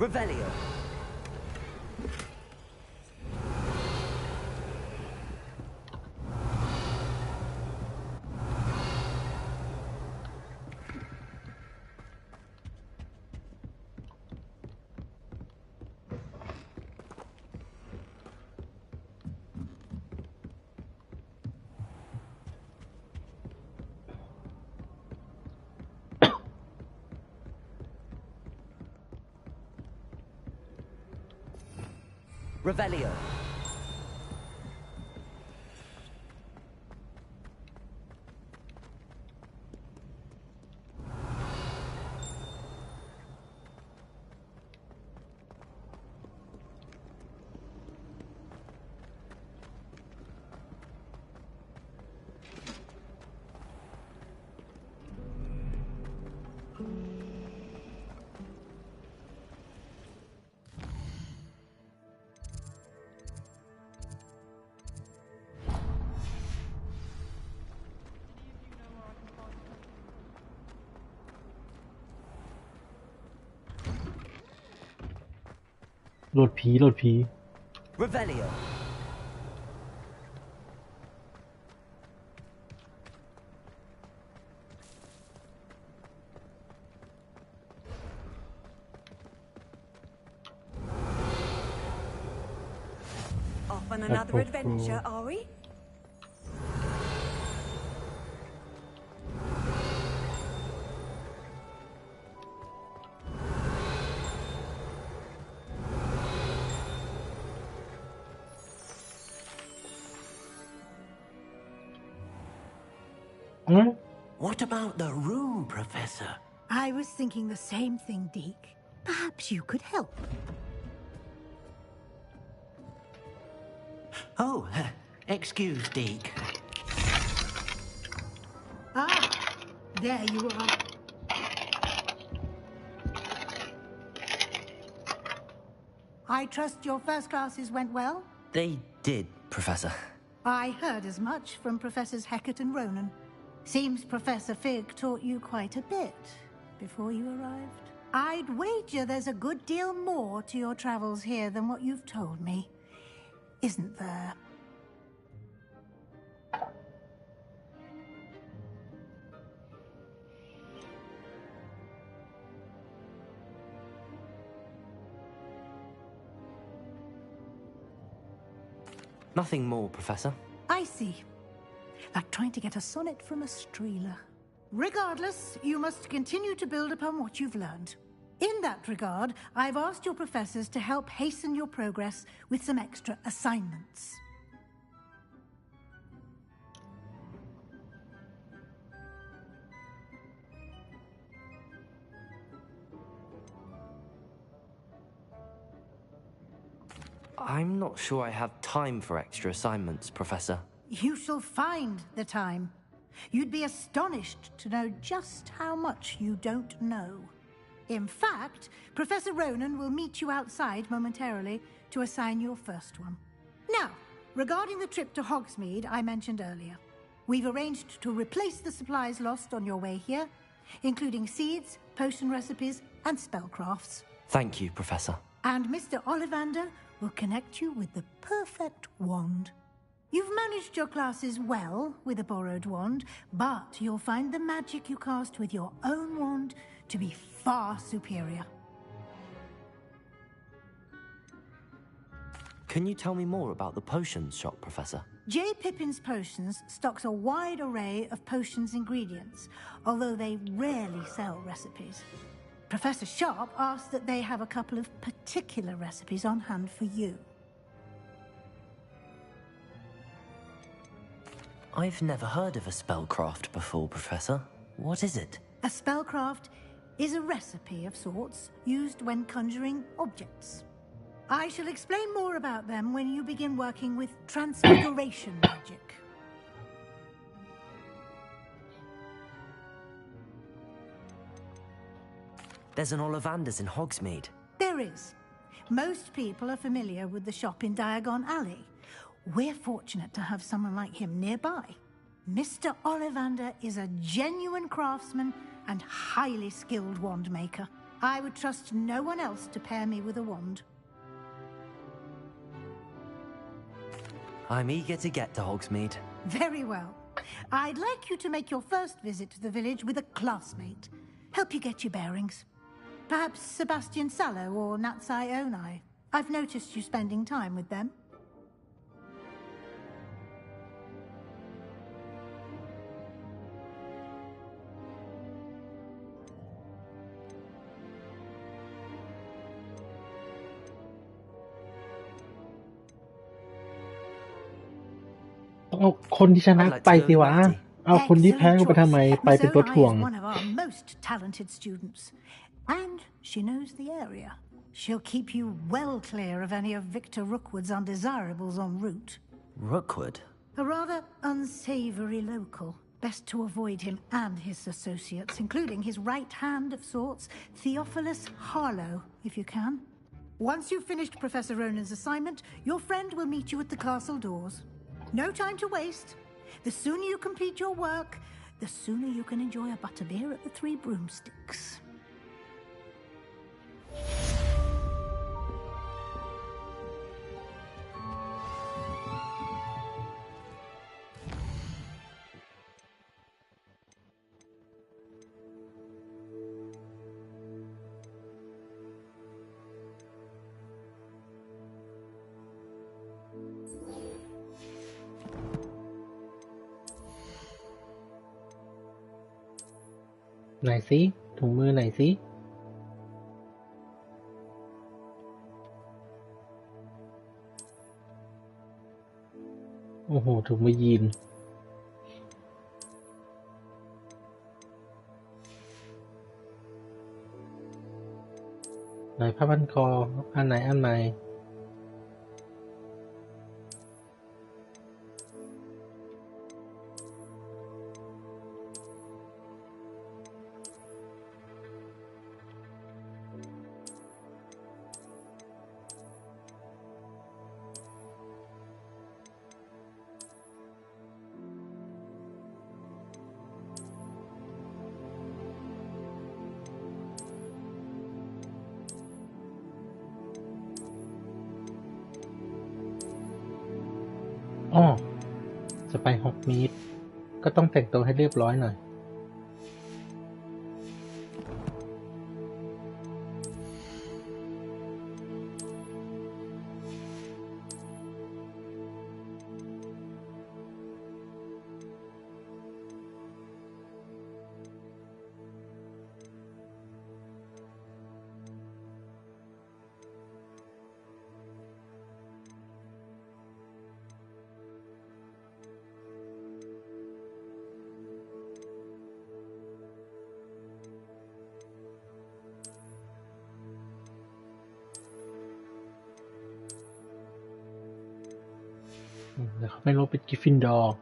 Revelio. Revelio.โหลดผี Revelio. Off on another adventure, are we? What about the room, Professor? I was thinking the same thing, Deke. Perhaps you could help. Oh, excuse, Deke. There you are. I trust your first classes went well? They did, Professor. I heard as much from Professors Hecat and Ronan. Seems Professor Fig taught you quite a bit before you arrived. I'd wager there's a good deal more to your travels here than what you've told me. Isn't there? Nothing more, Professor. I see. Like trying to get a sonnet from a streeler. Regardless, you must continue to build upon what you've learned. In that regard, I've asked your professors to help hasten your progress with some extra assignments. I'm not sure I have time for extra assignments, Professor. You shall find the time. You'd be astonished to know just how much you don't know. In fact, Professor Ronan will meet you outside momentarily to assign your first one. Now, regarding the trip to Hogsmeade I mentioned earlier, we've arranged to replace the supplies lost on your way here, including seeds, potion recipes, and spellcrafts. Thank you, Professor. And Mr. Ollivander will connect you with the perfect wand. You've managed your classes well with a borrowed wand, but you'll find the magic you cast with your own wand to be far superior. Can you tell me more about the potions shop, Professor? J. Pippin's Potions stocks a wide array of potions ingredients, although they rarely sell recipes. Professor Sharp asked that they have a couple of particular recipes on hand for you. I've never heard of a spellcraft before, Professor. What is it? A spellcraft is a recipe of sorts used when conjuring objects. I shall explain more about them when you begin working with transfiguration magic. There's an Ollivander's in Hogsmeade. There is. Most people are familiar with the shop in Diagon Alley. We're fortunate to have someone like him nearby. Mr. Ollivander is a genuine craftsman and highly skilled wand maker. I would trust no one else to pair me with a wand. I'm eager to get to Hogsmeade. Very well. I'd like you to make your first visit to the village with a classmate. Help you get your bearings. Perhaps Sebastian Sallow or Natsai Onai. I've noticed you spending time with them.เอาคนที่ชนะไปสิวะเอาคนที่แพ้ก็ไปทำไมไปเป็นตัวถ่วง Miss Onai is one of our most talented students, and she knows the area. She'll keep you well clear of any of Victor Rookwood's undesirables en route. Rookwood? A rather unsavory local. Best to avoid him and his associates, including his right hand of sorts, Theophilus Harlow, if you can. Once you've finished Professor Ronan's assignment, your friend will meet you at the castle doors. No time to waste. The sooner you complete your work, the sooner you can enjoy a butterbeer at the Three Broomsticks.ไหนสิถุงมือไหนสิโอ้โหถุงมือยีนไหนผ้าพันคออันไหนอันไหนอ้อจะไปฮอกมีดก็ต้องแต่งตัวให้เรียบร้อยหน่อย แต่เขาไม่รู้เป็นกริฟฟินดอร์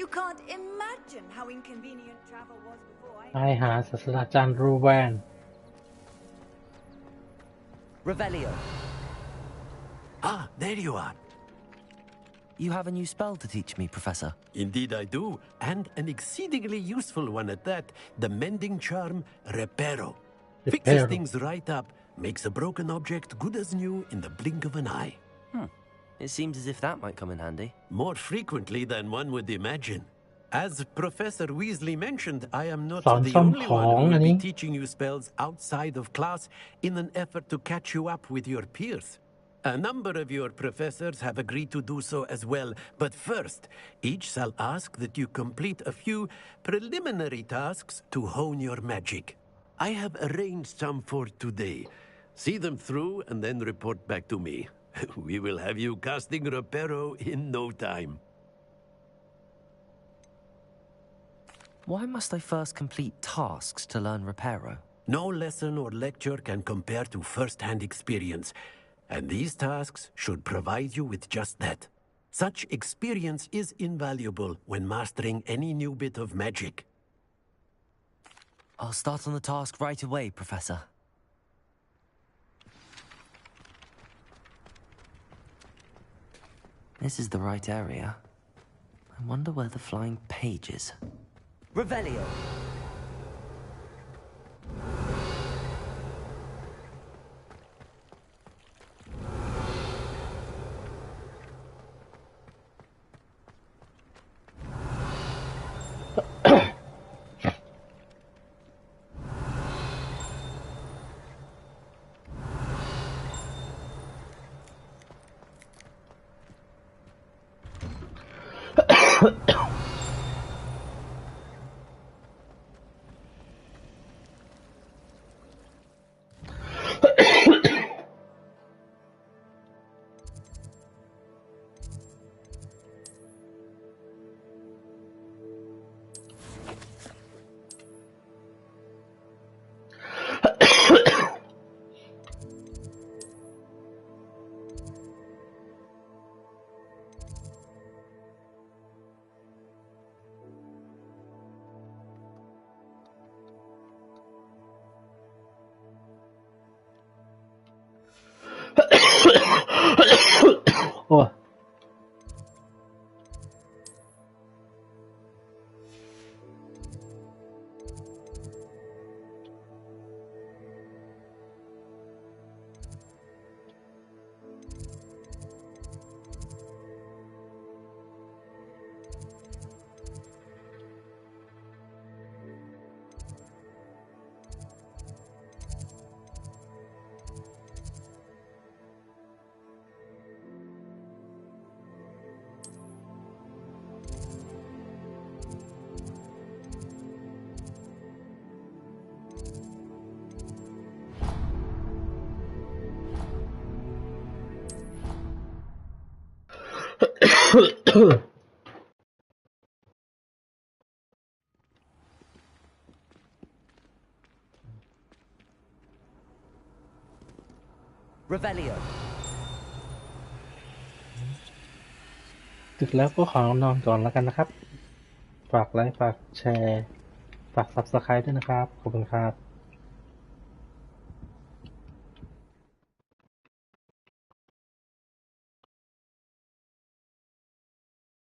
You can't imagine how inconvenient travel was before I... ไปหาศาสตราจารย์รูแวน Revelio. Ah, there you are. You have a new spell to teach me, Professor. Indeed I do, and an exceedingly useful one at that. The mending charm, Reparo. Fixes things right up, makes a broken object good as new in the blink of an eye. It seems as if that might come in handy. More frequently than one would imagine. As Professor Weasley mentioned, I am not the only one who will be teaching you spells outside of class in an effort to catch you up with your peers. A number of your professors have agreed to do so as well, but first, each shall ask that you complete a few preliminary tasks to hone your magic. I have arranged some for today. See them through and then report back to me. We will have you casting Reparo in no time. Why must I first complete tasks to learn Reparo? No lesson or lecture can compare to first-hand experience, and these tasks should provide you with just that. Such experience is invaluable when mastering any new bit of magic. I'll start on the task right away, Professor. This is the right area. I wonder where the flying page is. Revelio! Oh. Revelio! ดึกแล้วก็ขอนอนก่อนแล้วกันนะครับ ฝากไลค์ ฝากแชร์ ฝาก Subscribe ด้วยนะครับ ขอบคุณครับ